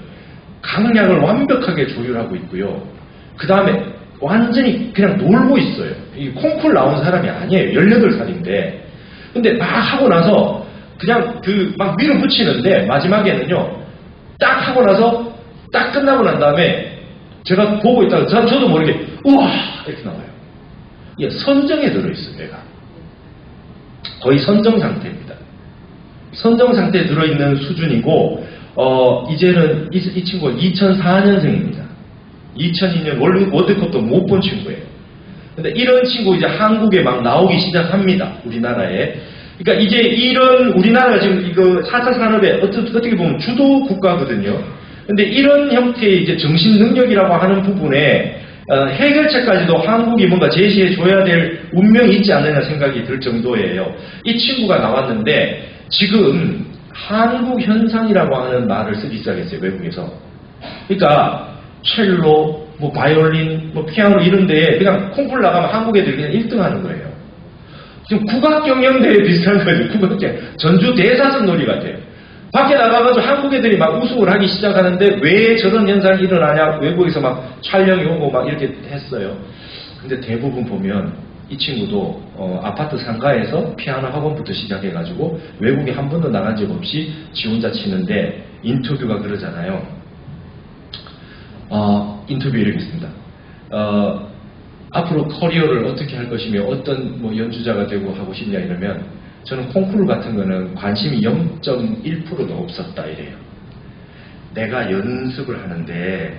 Speaker 2: 강약을 완벽하게 조율하고 있고요. 그 다음에 완전히 그냥 놀고 있어요. 이 콩쿨 나온 사람이 아니에요. 18살인데. 근데 막 하고 나서 그냥 막 밀어붙이는데 마지막에는요. 딱 하고 나서 딱 끝나고 난 다음에 제가 보고 있다가 저도 모르게 우와 이렇게 나와요. 이게 선정에 들어있어요. 얘가. 거의 선정 상태입니다. 선정 상태에 들어있는 수준이고 이제는 이 친구가 2004년생입니다. 2002년 월드컵도 못 본 친구예요. 근데 이런 친구 이제 한국에 막 나오기 시작합니다. 우리나라에. 그러니까 이제 이런 우리나라가 지금 이거 4차 산업의 어떻게 보면 주도 국가거든요. 근데 이런 형태의 이제 정신 능력이라고 하는 부분에 해결책까지도 한국이 뭔가 제시해 줘야 될 운명이 있지 않느냐 생각이 들 정도예요. 이 친구가 나왔는데 지금 한국 현상이라고 하는 말을 쓰기 시작했어요. 외국에서. 그러니까 첼로, 뭐 바이올린, 뭐 피아노 이런데 그냥 콩쿨 나가면 한국 애들이 그냥 1등 하는 거예요. 지금 국악경연대회 비슷한 거예요. 국악경 전주 대사선 놀이 같아요. 밖에 나가가지고 한국 애들이 막 우승을 하기 시작하는데 왜 저런 현상이 일어나냐 외국에서 막 촬영이 오고 막 이렇게 했어요. 근데 대부분 보면 이 친구도 아파트 상가에서 피아노 학원부터 시작해가지고 외국에 한 번도 나간 적 없이 지 혼자 치는데 인터뷰가 그러잖아요. 인터뷰 이렇게 있습니다. 앞으로 커리어를 어떻게 할 것이며 어떤 뭐 연주자가 되고 하고 싶냐 이러면 저는 콩쿠르 같은 거는 관심이 0.1%도 없었다 이래요. 내가 연습을 하는데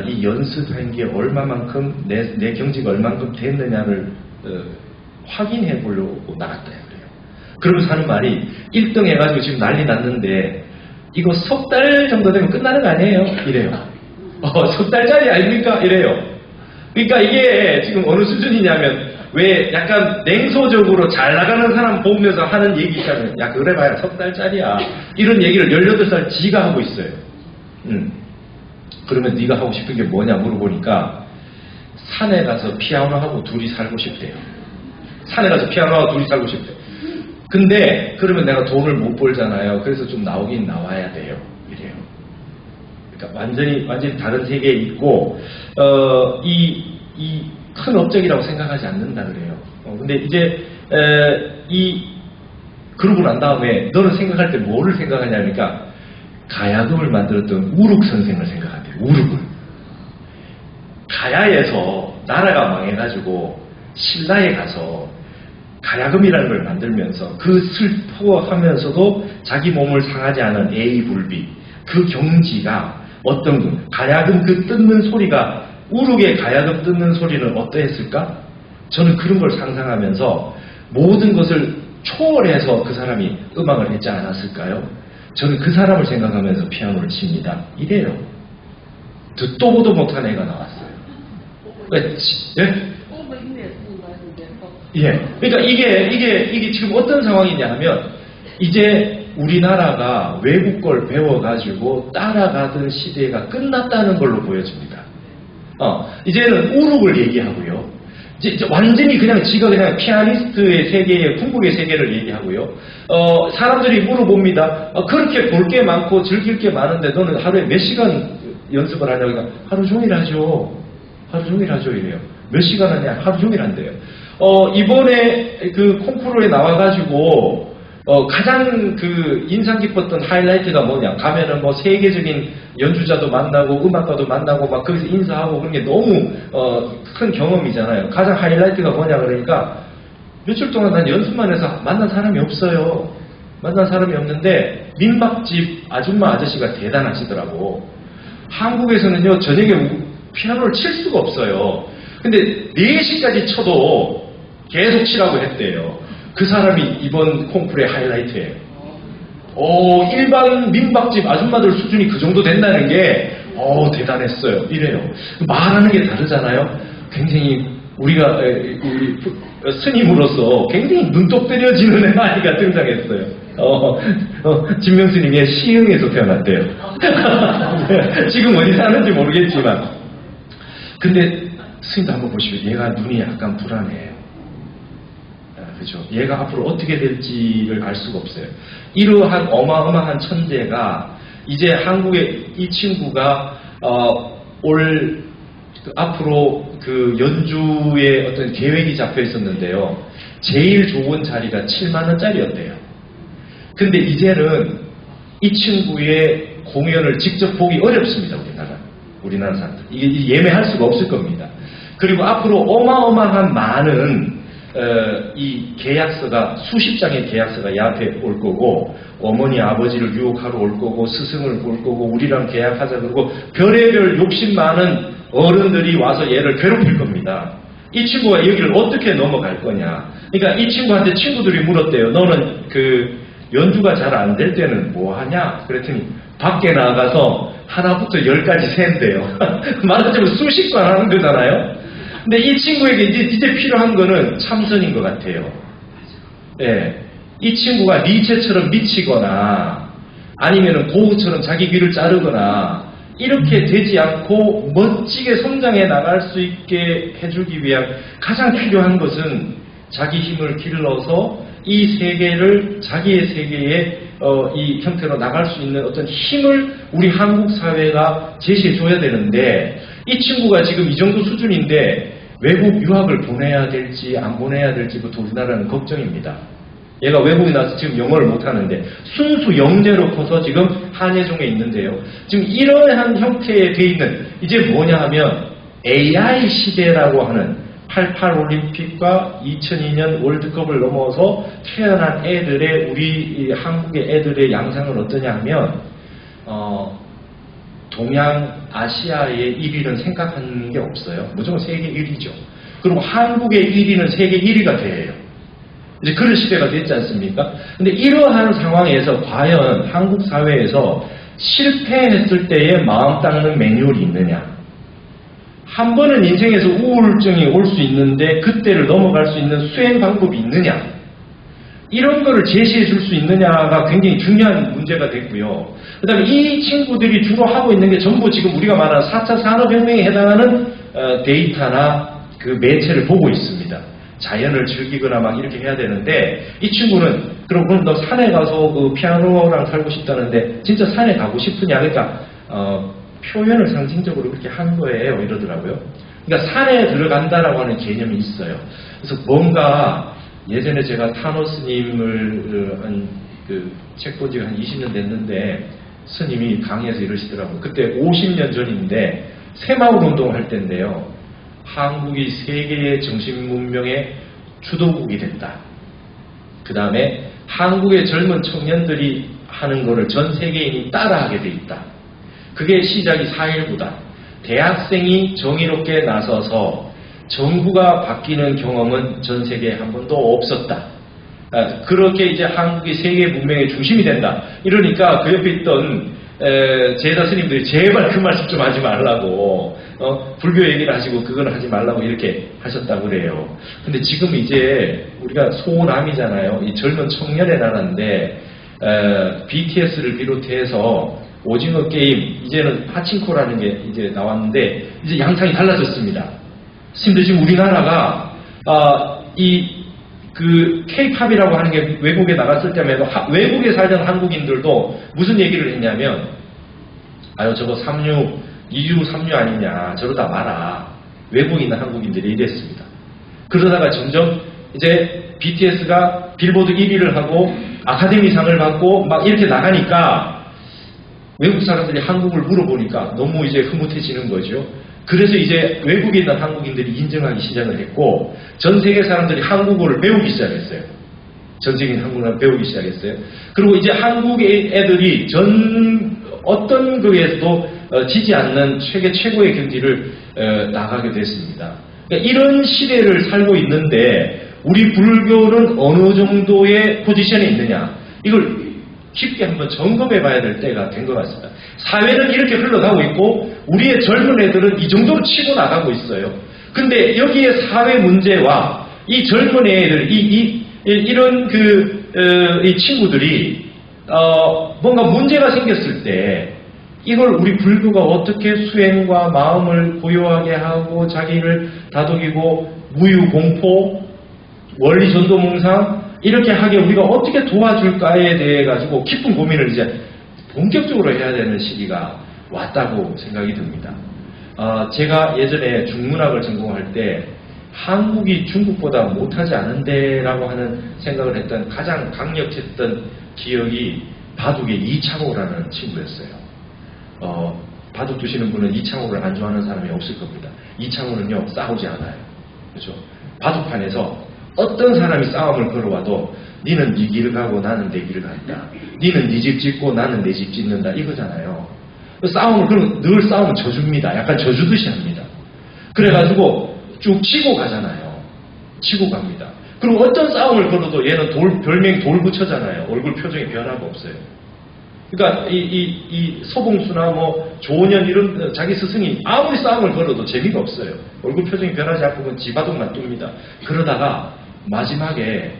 Speaker 2: 이 연습한 게 얼마만큼 내 경지가 얼마만큼 됐느냐를 확인해 보려고 나갔다 그래요. 그러면서 하는 말이 1등 해가지고 지금 난리 났는데 이거 석 달 정도 되면 끝나는 거 아니에요? 이래요. 석 달짜리 아닙니까? 이래요. 그러니까 이게 지금 어느 수준이냐면 왜 약간 냉소적으로 잘 나가는 사람 보면서 하는 얘기 있잖아요. 야 그래 봐야 석 달짜리야. 이런 얘기를 18살 지가 하고 있어요. 그러면 네가 하고 싶은 게 뭐냐 물어보니까 산에 가서 피아노하고 둘이 살고 싶대요. 산에 가서 피아노하고 둘이 살고 싶대요. 근데 그러면 내가 돈을 못 벌잖아요. 그래서 좀 나오긴 나와야 돼요. 이래요. 그러니까 완전히 다른 세계에 있고 이 큰 업적이라고 생각하지 않는다 그래요. 근데 이제 그러고 난 다음에 너는 생각할 때 뭐를 생각하냐니까 가야금을 만들었던 우룩 선생을 생각한대요. 우룩을. 가야에서 나라가 망해가지고 신라에 가서 가야금이라는 걸 만들면서 그 슬퍼하면서도 자기 몸을 상하지 않은 애이불비 그 경지가 어떤 가야금 그 뜯는 소리가 우룩의 가야금 뜯는 소리는 어떠했을까? 저는 그런 걸 상상하면서 모든 것을 초월해서 그 사람이 음악을 했지 않았을까요? 저는 그 사람을 생각하면서 피아노를 칩니다. 이래요. 듣도 보도 못한 애가 나왔어요. 예? 예. 그러니까 이게 지금 어떤 상황이냐 하면 이제 우리나라가 외국 걸 배워가지고 따라가던 시대가 끝났다는 걸로 보여집니다. 이제는 우룩을 얘기하고요. 이제 완전히 그냥 지가 그냥 피아니스트의 세계에 궁극의 세계를 얘기하고요. 사람들이 물어봅니다. 그렇게 볼 게 많고 즐길 게 많은데 너는 하루에 몇 시간 연습을 하냐고 하니까 하루 종일 하죠. 하루 종일 하죠, 이래요. 몇 시간 하냐? 하루 종일 한대요. 이번에 그 콩쿠르에 나와가지고, 가장 그 인상 깊었던 하이라이트가 뭐냐? 가면은 뭐 세계적인 연주자도 만나고, 음악가도 만나고, 막 거기서 인사하고 그런 게 너무, 큰 경험이잖아요. 가장 하이라이트가 뭐냐? 그러니까, 며칠 동안 난 연습만 해서 만난 사람이 없어요. 만난 사람이 없는데, 민박집 아줌마 아저씨가 대단하시더라고. 한국에서는요, 저녁에 피아노를 칠 수가 없어요. 근데 4시까지 쳐도 계속 치라고 했대요. 그 사람이 이번 콩쿠르의 하이라이트예요. 일반 민박집 아줌마들 수준이 그 정도 된다는 게, 대단했어요. 이래요. 말하는 게 다르잖아요. 굉장히 우리가, 우리 스님으로서 굉장히 눈독 들여지는 아이가 등장했어요. 진명스님의 시흥에서 태어났대요. 지금 어디 사는지 모르겠지만. 근데 스님도 한번 보시면 얘가 눈이 약간 불안해요. 그죠? 얘가 앞으로 어떻게 될지를 알 수가 없어요. 이러한 어마어마한 천재가 이제 한국에 이 친구가 앞으로 그 연주의 어떤 계획이 잡혀 있었는데요. 제일 좋은 자리가 7만 원짜리였대요. 근데 이제는 이 친구의 공연을 직접 보기 어렵습니다. 우리나라 사람들. 이게 예매할 수가 없을 겁니다. 그리고 앞으로 어마어마한 많은 이 계약서가 수십 장의 계약서가 이 앞에 올 거고, 어머니 아버지를 유혹하러 올 거고, 스승을 올 거고, 우리랑 계약하자 그러고, 별의별 욕심 많은 어른들이 와서 얘를 괴롭힐 겁니다. 이 친구가 여기를 어떻게 넘어갈 거냐. 그러니까 이 친구한테 친구들이 물었대요. 너는 그 연주가 잘 안 될 때는 뭐 하냐? 그랬더니 밖에 나가서 하나부터 10까지 센대요. 말하자면 수십관 하는 거잖아요. 근데 이 친구에게 이제 필요한 거는 참선인 것 같아요. 예. 이 친구가 니체처럼 미치거나 아니면은 고흐처럼 자기 귀를 자르거나 이렇게 되지 않고 멋지게 성장해 나갈 수 있게 해주기 위한 가장 필요한 것은 자기 힘을 길러서 이 세계를 자기의 세계에 이 형태로 나갈 수 있는 어떤 힘을 우리 한국 사회가 제시해 줘야 되는데, 이 친구가 지금 이 정도 수준인데 외국 유학을 보내야 될지 안 보내야 될지부터 우리나라는 걱정입니다. 얘가 외국에 나서 지금 영어를 못하는데 순수 영재로 커서 지금 한예종에 있는데요. 지금 이러한 형태에 돼 있는, 이제 뭐냐 하면 AI 시대라고 하는 88 올림픽과 2002년 월드컵을 넘어서 태어난 애들의, 우리 한국의 애들의 양상은 어떠냐 하면 동양 아시아의 1위는 생각하는 게 없어요. 무조건 세계 1위죠. 그리고 한국의 1위는 세계 1위가 돼요. 이제 그런 시대가 됐지 않습니까? 근데 이러한 상황에서 과연 한국 사회에서 실패했을 때의 마음 닦는 매뉴얼이 있느냐? 한 번은 인생에서 우울증이 올 수 있는데 그때를 넘어갈 수 있는 수행 방법이 있느냐? 이런 거를 제시해 줄 수 있느냐가 굉장히 중요한 문제가 됐고요. 그 다음에 이 친구들이 주로 하고 있는 게 전부 지금 우리가 말하는 4차 산업혁명에 해당하는 데이터나 그 매체를 보고 있습니다. 자연을 즐기거나 막 이렇게 해야 되는데, 이 친구는 그럼 너 산에 가서 그 피아노랑 살고 싶다는데 진짜 산에 가고 싶으냐? 그러니까 표현을 상징적으로 그렇게 한 거예요. 이러더라고요. 그러니까 산에 들어간다라고 하는 개념이 있어요. 그래서 뭔가 예전에 제가 타노 스님을 책 본 지가 한 20년 됐는데 스님이 강의에서 이러시더라고요. 그때 50년 전인데 새마을 운동을 할 때인데요. 한국이 세계의 정신문명의 주도국이 됐다. 그 다음에 한국의 젊은 청년들이 하는 거를 전 세계인이 따라하게 돼 있다. 그게 시작이 4.19다. 대학생이 정의롭게 나서서 정부가 바뀌는 경험은 전 세계에 한 번도 없었다. 그렇게 이제 한국이 세계 문명의 중심이 된다. 이러니까 그 옆에 있던 제자 스님들이 제발 그 말씀 좀 하지 말라고, 불교 얘기를 하시고 그거는 하지 말라고 이렇게 하셨다고 그래요. 근데 지금 이제 우리가 소남이잖아요. 이 젊은 청년의 나라인데 BTS를 비롯해서 오징어 게임, 이제는 파친코라는 게 이제 나왔는데 이제 양상이 달라졌습니다. 스님들 지금 우리나라가 그 K-팝이라고 하는 게 외국에 나갔을 때마다 외국에 살던 한국인들도 무슨 얘기를 했냐면, 아유 저거 이주 삼류 아니냐, 저러다 마라. 외국에 있는 한국인들이 이랬습니다. 그러다가 점점 이제 BTS가 빌보드 1위를 하고 아카데미상을 받고 막 이렇게 나가니까 외국 사람들이 한국을 물어보니까 너무 이제 흐뭇해지는 거죠. 그래서 이제 외국에 있는 한국인들이 인정하기 시작을 했고 전 세계 사람들이 한국어를 배우기 시작했어요. 전 세계 한국어를 배우기 시작했어요. 그리고 이제 한국의 애들이 어떤 거에서도 지지 않는 세계 최고의 경지를 나가게 됐습니다. 그러니까 이런 시대를 살고 있는데 우리 불교는 어느 정도의 포지션에 있느냐 이걸 깊게 한번 점검해 봐야 될 때가 된 것 같습니다. 사회는 이렇게 흘러가고 있고 우리의 젊은 애들은 이 정도로 치고 나가고 있어요. 근데 여기에 사회 문제와 이 젊은 애들 이런 이 친구들이 뭔가 문제가 생겼을 때 이걸 우리 불교가 어떻게 수행과 마음을 고요하게 하고 자기를 다독이고 무유공포 원리전도몽상 이렇게 하게 우리가 어떻게 도와줄까에 대해 가지고 깊은 고민을 이제 본격적으로 해야 되는 시기가 왔다고 생각이 듭니다. 제가 예전에 중문학을 전공할 때 한국이 중국보다 못하지 않은데라고 하는 생각을 했던 가장 강력했던 기억이 바둑의 이창호라는 친구였어요. 바둑 두시는 분은 이창호를 안 좋아하는 사람이 없을 겁니다. 이창호는요 싸우지 않아요. 그렇죠? 바둑판에서 어떤 사람이 싸움을 걸어와도 니는 네 길을 가고 나는 내 길을 간다. 니는 네 집 짓고 나는 내 집 짓는다 이거잖아요. 싸움을 그럼 늘 싸움은 져줍니다. 약간 져주듯이 합니다. 그래가지고 쭉 치고 가잖아요. 치고 갑니다. 그리고 어떤 싸움을 걸어도 얘는 별명이 돌부처잖아요. 얼굴 표정이 변화가 없어요. 그러니까 이 서봉수나 뭐 조원현 이런 자기 스승이 아무리 싸움을 걸어도 재미가 없어요. 얼굴 표정이 변하지 않고 그건 지바둑만 둡니다. 그러다가 마지막에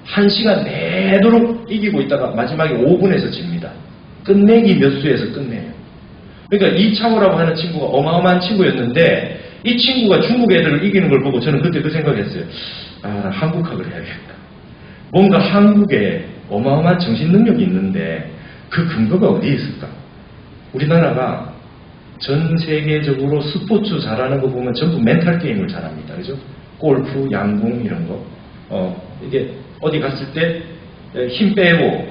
Speaker 2: 1시간 내도록 이기고 있다가 마지막에 5분에서 집니다. 끝내기 몇 수에서 끝내요. 그러니까 이창호라고 하는 친구가 어마어마한 친구였는데 이 친구가 중국 애들을 이기는 걸 보고 저는 그때 그 생각했어요. 나 한국학을 해야겠다. 뭔가 한국에 어마어마한 정신 능력이 있는데 그 근거가 어디에 있을까? 우리나라가 전 세계적으로 스포츠 잘하는 거 보면 전부 멘탈 게임을 잘합니다. 그죠? 골프, 양궁 이런 거. 이게 어디 갔을 때 힘 빼고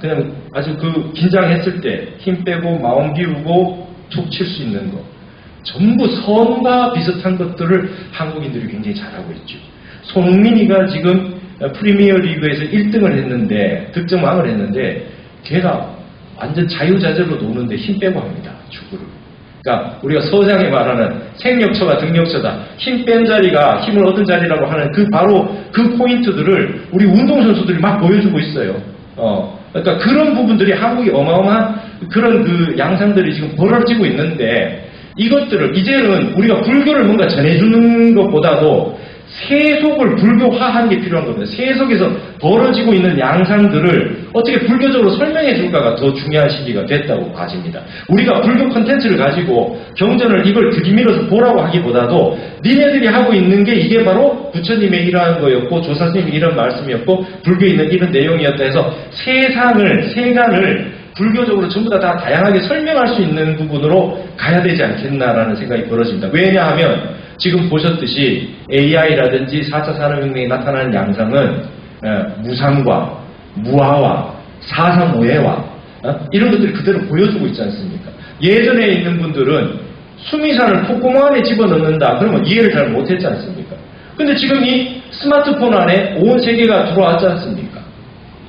Speaker 2: 그냥 아주 긴장했을 때 힘 빼고 마음 비우고 툭 칠 수 있는 거. 전부 선과 비슷한 것들을 한국인들이 굉장히 잘하고 있죠. 손흥민이가 지금 프리미어 리그에서 1등을 했는데 득점왕을 했는데 걔가 완전 자유자재로 노는데 힘 빼고 합니다. 축구를. 그러니까 우리가 서장에 말하는 생력처가 등력처다. 힘 뺀 자리가 힘을 얻은 자리라고 하는 바로 그 포인트들을 우리 운동선수들이 막 보여주고 있어요. 그러니까 그런 부분들이 한국이 어마어마한 그런 양상들이 지금 벌어지고 있는데 이것들을 이제는 우리가 불교를 뭔가 전해주는 것보다도 세속을 불교화하는 게 필요한 겁니다. 세속에서 벌어지고 있는 양상들을 어떻게 불교적으로 설명해 줄까가 더 중요한 시기가 됐다고 봐집니다. 우리가 불교 콘텐츠를 가지고 경전을 이걸 들이밀어서 보라고 하기보다도 니네들이 하고 있는 게 이게 바로 부처님의 이러한 거였고 조사스님이 이런 말씀이었고 불교에 있는 이런 내용이었다 해서 세간을 불교적으로 전부 다 다양하게 설명할 수 있는 부분으로 가야 되지 않겠나라는 생각이 벌어집니다. 왜냐하면 지금 보셨듯이 AI라든지 4차 산업혁명이 나타나는 양상은 무상과 무아와 사상오해와 이런 것들이 그대로 보여주고 있지 않습니까? 예전에 있는 분들은 수미산을 콧구멍 안에 집어넣는다 그러면 이해를 잘 못했지 않습니까? 근데 지금 이 스마트폰 안에 온 세계가 들어왔지 않습니까?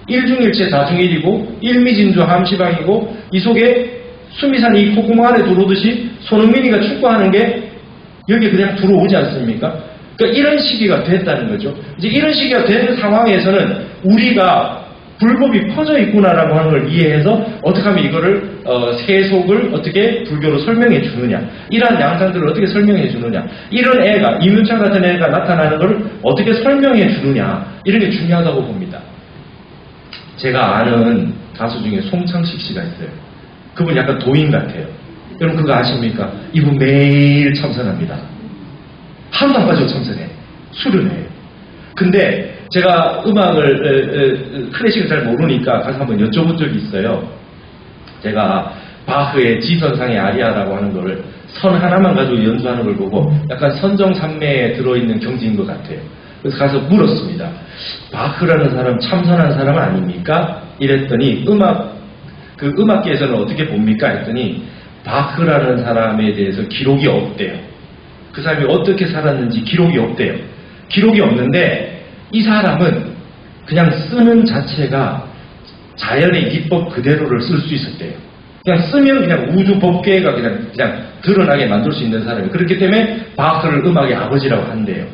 Speaker 2: 일중일체 다중일이고 일미진주 함시방이고 이 속에 수미산이 이 콧구멍 안에 들어오듯이 손흥민이가 축구하는 게 여기 그냥 들어오지 않습니까? 그러니까 이런 시기가 됐다는 거죠. 이제 이런 시기가 된 상황에서는 우리가 불법이 퍼져 있구나라고 하는 걸 이해해서 어떻게 하면 이거를 세속을 어떻게 불교로 설명해 주느냐, 이러한 양상들을 어떻게 설명해 주느냐, 이런 애가 이문창 같은 애가 나타나는 걸 어떻게 설명해 주느냐, 이런 게 중요하다고 봅니다. 제가 아는 가수 중에 송창식 씨가 있어요. 그분 약간 도인 같아요. 여러분 그거 아십니까? 이분 매일 참선합니다. 하루도 안 빠지고 참선해. 수련해요. 근데 제가 음악을 클래식을 잘 모르니까 가서 한번 여쭤본 적이 있어요. 제가 바흐의 지선상의 아리아라고 하는 거를 선 하나만 가지고 연주하는 걸 보고 약간 선정산매에 들어있는 경지인 것 같아요. 그래서 가서 물었습니다. 바흐라는 사람 참선한 사람 아닙니까? 이랬더니 음악계에서는 어떻게 봅니까? 했더니 바흐라는 사람에 대해서 기록이 없대요. 그 사람이 어떻게 살았는지 기록이 없대요. 기록이 없는데 이 사람은 그냥 쓰는 자체가 자연의 기법 그대로를 쓸 수 있었대요. 그냥 쓰면 그냥 우주 법계가 그냥 드러나게 만들 수 있는 사람이에요. 그렇기 때문에 바흐를 음악의 아버지라고 한대요.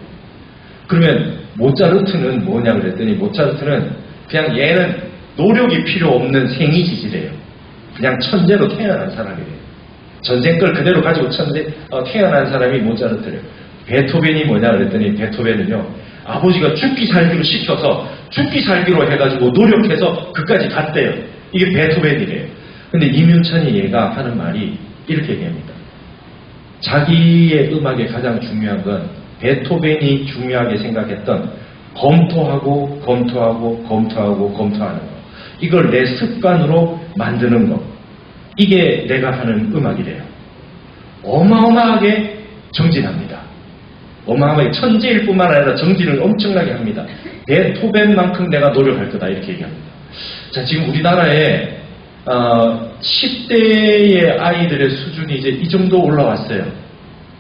Speaker 2: 그러면 모차르트는 뭐냐 그랬더니 모차르트는 그냥 얘는 노력이 필요 없는 생이지지래요. 그냥 천재로 태어난 사람이래요. 전생 걸 그대로 가지고 태어난 사람이 모차르트래요. 베토벤이 뭐냐 그랬더니 베토벤은요, 아버지가 죽기 살기로 시켜서 죽기 살기로 해가지고 노력해서 그까지 갔대요. 이게 베토벤이래요. 근데 이문천이 얘가 하는 말이 이렇게 얘기합니다. 자기의 음악에 가장 중요한 건 베토벤이 중요하게 생각했던 검토하고 검토하는 거. 이걸 내 습관으로 만드는 거. 이게 내가 하는 음악이래요. 어마어마하게 정진합니다. 어마어마하게 천재일 뿐만 아니라 정진을 엄청나게 합니다. 베토벤만큼 내가 노력할 거다 이렇게 얘기합니다. 자, 지금 우리나라에 10대의 아이들의 수준이 이제 이 정도 올라왔어요.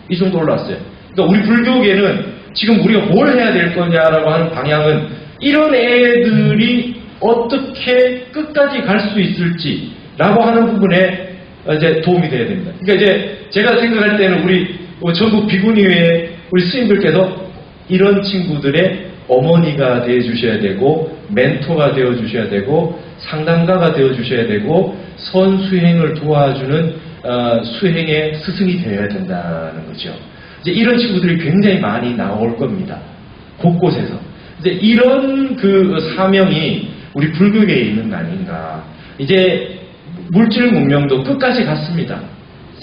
Speaker 2: 이 정도 올라왔어요. 그러니까 우리 불교계는 지금 우리가 뭘 해야 될 거냐라고 하는 방향은 이런 애들이 어떻게 끝까지 갈 수 있을지라고 하는 부분에 이제 도움이 돼야 됩니다. 그러니까 이제 제가 생각할 때는 우리 전국 비구니회 우리 스님들께서 이런 친구들의 어머니가 되어 주셔야 되고 멘토가 되어 주셔야 되고 상담가가 되어 주셔야 되고 선수행을 도와주는 수행의 스승이 되어야 된다는 거죠. 이제 이런 친구들이 굉장히 많이 나올 겁니다. 곳곳에서. 이제 이런 그 사명이 우리 불교계에 있는 거 아닌가. 이제 물질 문명도 끝까지 갔습니다.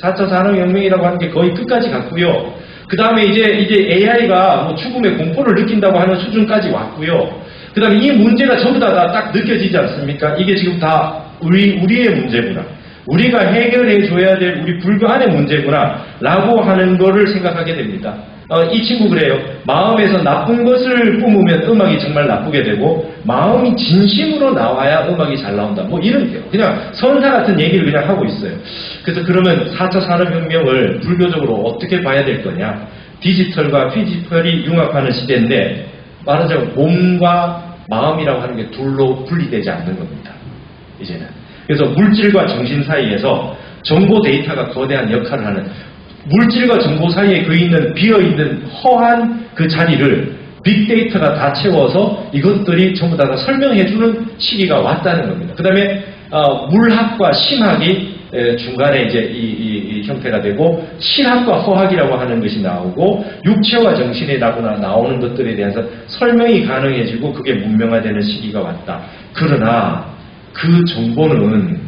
Speaker 2: 4차 산업혁명이라고 하는 게 거의 끝까지 갔고요. 그 다음에 이제 AI가 뭐 죽음의 공포를 느낀다고 하는 수준까지 왔고요. 그 다음에 이 문제가 전부 다 딱 느껴지지 않습니까? 이게 지금 다 우리의 문제구나. 우리가 해결해줘야 될 우리 불교 안의 문제구나. 라고 하는 거를 생각하게 됩니다. 이 친구 그래요. 마음에서 나쁜 것을 뿜으면 음악이 정말 나쁘게 되고, 마음이 진심으로 나와야 음악이 잘 나온다. 뭐 이런, 그냥 선사 같은 얘기를 그냥 하고 있어요. 그래서 그러면 4차 산업혁명을 불교적으로 어떻게 봐야 될 거냐. 디지털과 피지컬이 융합하는 시대인데, 말하자면 몸과 마음이라고 하는 게 둘로 분리되지 않는 겁니다. 이제는. 그래서 물질과 정신 사이에서 정보 데이터가 거대한 역할을 하는, 물질과 정보 사이에 그 있는 비어있는 허한 그 자리를 빅데이터가 다 채워서 이것들이 전부 다 설명해주는 시기가 왔다는 겁니다. 그 다음에 물학과 심학이 중간에 이제 이 형태가 되고, 실학과 허학이라고 하는 것이 나오고, 육체와 정신이 나오는 것들에 대해서 설명이 가능해지고 그게 문명화되는 시기가 왔다. 그러나 그 정보는,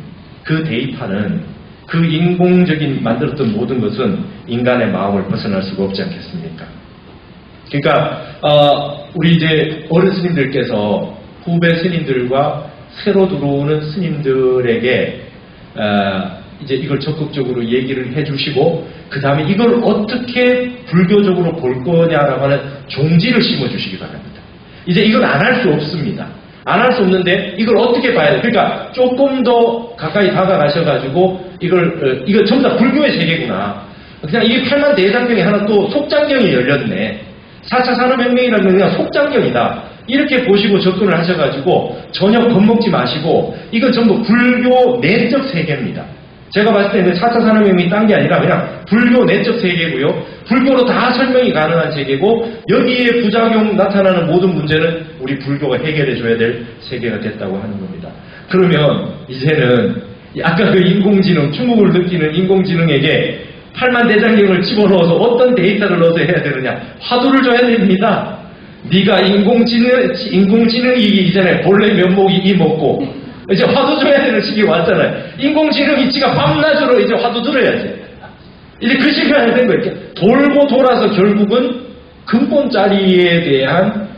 Speaker 2: 그 데이터는, 그 인공적인 만들었던 모든 것은 인간의 마음을 벗어날 수가 없지 않겠습니까? 그러니까 우리 이제 어른 스님들께서 후배 스님들과 새로 들어오는 스님들에게 이제 이걸 적극적으로 얘기를 해주시고, 그 다음에 이걸 어떻게 불교적으로 볼 거냐라고 하는 종지를 심어주시기 바랍니다. 이제 이건 안 할 수 없습니다. 안 할 수 없는데 이걸 어떻게 봐야 돼? 그러니까 조금 더 가까이 다가가셔가지고 이거 전부 다 불교의 세계구나. 그냥 이게 8만 대장경이 하나 또 속장경이 열렸네. 4차 산업혁명이라는 건 그냥 속장경이다. 이렇게 보시고 접근을 하셔가지고 전혀 겁먹지 마시고, 이건 전부 불교 내적 세계입니다. 제가 봤을 때는 4차 산업혁명이 딴 게 아니라 그냥 불교 내적 세계고요. 불교로 다 설명이 가능한 세계고, 여기에 부작용 나타나는 모든 문제는 우리 불교가 해결해줘야 될 세계가 됐다고 하는 겁니다. 그러면 이제는 아까 그 인공지능, 충국을 느끼는 인공지능에게 8만 대장경을 집어넣어서 어떤 데이터를 넣어서 해야 되느냐. 화두를 줘야 됩니다. 네가 인공지능이기 이전에 본래 면목이 이 먹고, 이제 화두 줘야 되는 시기 왔잖아요. 인공지능이 지가 밤낮으로 이제 화두 들어야지. 이제 그 시간이 된 거예요. 돌고 돌아서 결국은 근본 자리에 대한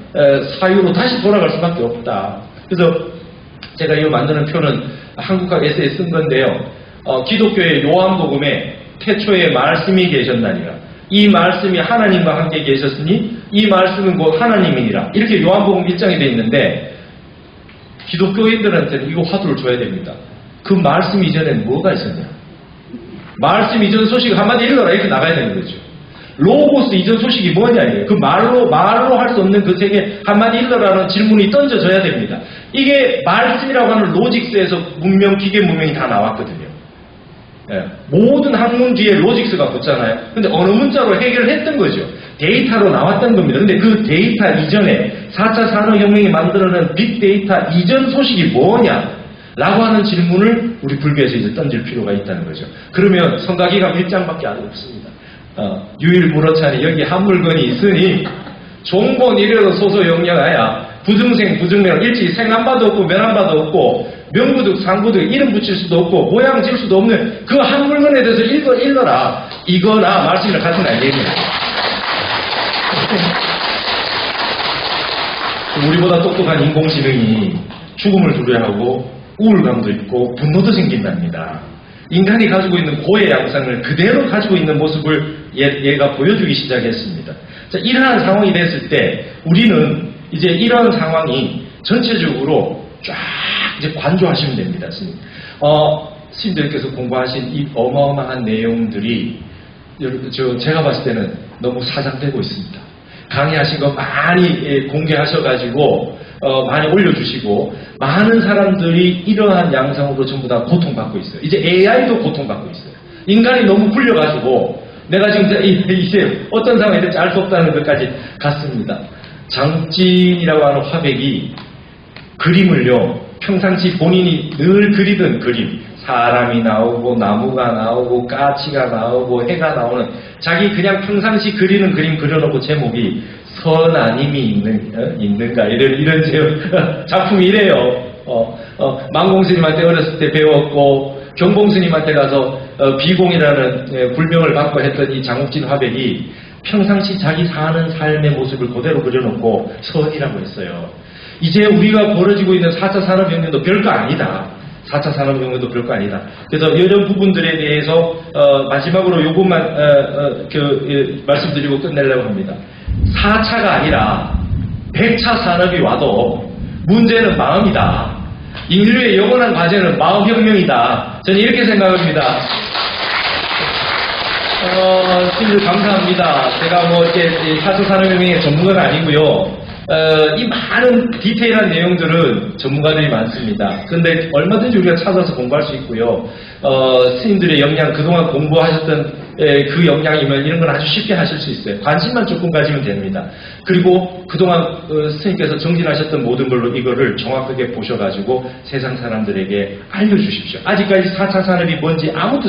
Speaker 2: 사유로 다시 돌아갈 수밖에 없다. 그래서 제가 이거 만드는 표는 한국학 에세이에 쓴 건데요. 기독교의 요한복음에 태초에 말씀이 계셨나니라. 이 말씀이 하나님과 함께 계셨으니 이 말씀은 곧 하나님이니라. 이렇게 요한복음 1장에 되어 있는데 기독교인들한테는 이거 화두를 줘야 됩니다. 그 말씀 이전에는 뭐가 있었냐? 말씀 이전 소식 한마디 읽어라 이렇게 나가야 되는 거죠. 로고스 이전 소식이 뭐냐 이게 그 말로 할 수 없는 그 세계 한마디 읽어라는 질문이 던져져야 됩니다. 이게 말씀이라고 하는 로직스에서 문명, 기계 문명이 다 나왔거든요. 예, 모든 학문 뒤에 로직스가 붙잖아요. 근데 어느 문자로 해결을 했던 거죠. 데이터로 나왔던 겁니다. 근데 그 데이터 이전에 4차 산업혁명이 만들어낸 빅데이터 이전 소식이 뭐냐? 라고 하는 질문을 우리 불교에서 이제 던질 필요가 있다는 거죠. 그러면 성가기가 1장밖에 안 없습니다. 유일무로차니 여기 한 물건이 있으니 종본 이래로 소소영령하야 부증생 부증명 일찍 생한바도 없고 면한바도 없고 명부득 상부득 이름 붙일 수도 없고 모양 질 수도 없는 그 한 물건에 대해서 읽어라. 이거나 말씀이랑 같은 알겠습니다. 우리보다 똑똑한 인공지능이 죽음을 두려워하고 우울감도 있고 분노도 생긴답니다. 인간이 가지고 있는 고의 양상을 그대로 가지고 있는 모습을 얘가 보여주기 시작했습니다. 자, 이러한 상황이 됐을 때 우리는 이제 이런 상황이 전체적으로 쫙 이제 관조하시면 됩니다. 스님들께서 공부하신 이 어마어마한 내용들이 제가 봤을 때는 너무 사장되고 있습니다. 강의하신 거 많이 공개하셔가지고 많이 올려주시고 많은 사람들이 이러한 양상으로 전부 다 고통받고 있어요. 이제 AI도 고통받고 있어요. 인간이 너무 불려가지고 내가 지금 이제 어떤 상황이 될지 알 수 없다는 것까지 갔습니다. 장진이라고 하는 화백이 그림을요 평상시 본인이 늘 그리던 그림 사람이 나오고 나무가 나오고 까치가 나오고 해가 나오는 자기 그냥 평상시 그리는 그림 그려놓고 제목이 선아님이 있는가 이런 작품이 이래요. 망공스님한테 어렸을 때 배웠고 경봉스님한테 가서 비공이라는 불명을 받고 했던 이 장욱진 화백이 평상시 자기 사는 삶의 모습을 그대로 그려놓고 선이라고 했어요. 이제 우리가 벌어지고 있는 4차 산업혁명도 별거 아니다. 4차 산업혁명도 별거 아니다. 그래서 이런 부분들에 대해서 마지막으로 요것만 말씀드리고 끝내려고 합니다. 4차가 아니라 100차 산업이 와도 문제는 마음이다. 인류의 영원한 과제는 마음혁명이다. 저는 이렇게 생각합니다. 스님들 감사합니다. 제가 뭐 이렇게 4차 산업혁명의 전문가가 아니고요. 이 많은 디테일한 내용들은 전문가들이 많습니다. 그런데 얼마든지 우리가 찾아서 공부할 수 있고요. 스님들의 역량, 그동안 공부하셨던 그 역량이면 이런 건 아주 쉽게 하실 수 있어요. 관심만 조금 가지면 됩니다. 그리고 그동안 스님께서 정진하셨던 모든 걸로 이거를 정확하게 보셔가지고 세상 사람들에게 알려주십시오. 아직까지 4차 산업이 뭔지 아무도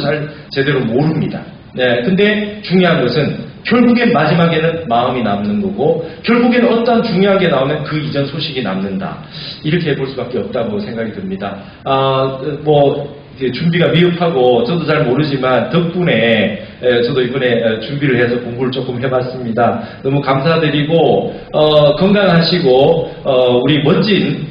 Speaker 2: 제대로 모릅니다. 네, 근데 중요한 것은 결국엔 마지막에는 마음이 남는 거고 결국엔 어떤 중요한 게 나오면 그 이전 소식이 남는다. 이렇게 볼 수밖에 없다고 생각이 듭니다. 준비가 미흡하고 저도 잘 모르지만 덕분에 저도 이번에 준비를 해서 공부를 조금 해봤습니다. 너무 감사드리고 건강하시고 우리 멋진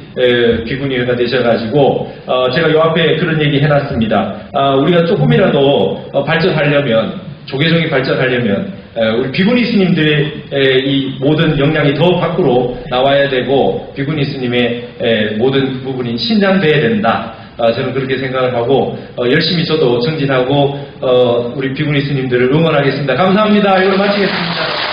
Speaker 2: 비구니가 되셔가지고 제가 요 앞에 그런 얘기 해놨습니다. 우리가 조금이라도 발전하려면 조계종이 발전하려면 우리 비구니 스님들의 이 모든 역량이 더 밖으로 나와야 되고 비구니 스님의 모든 부분이 신장돼야 된다. 저는 그렇게 생각을 하고 열심히 저도 정진하고 우리 비구니 스님들을 응원하겠습니다. 감사합니다. 이걸 마치겠습니다.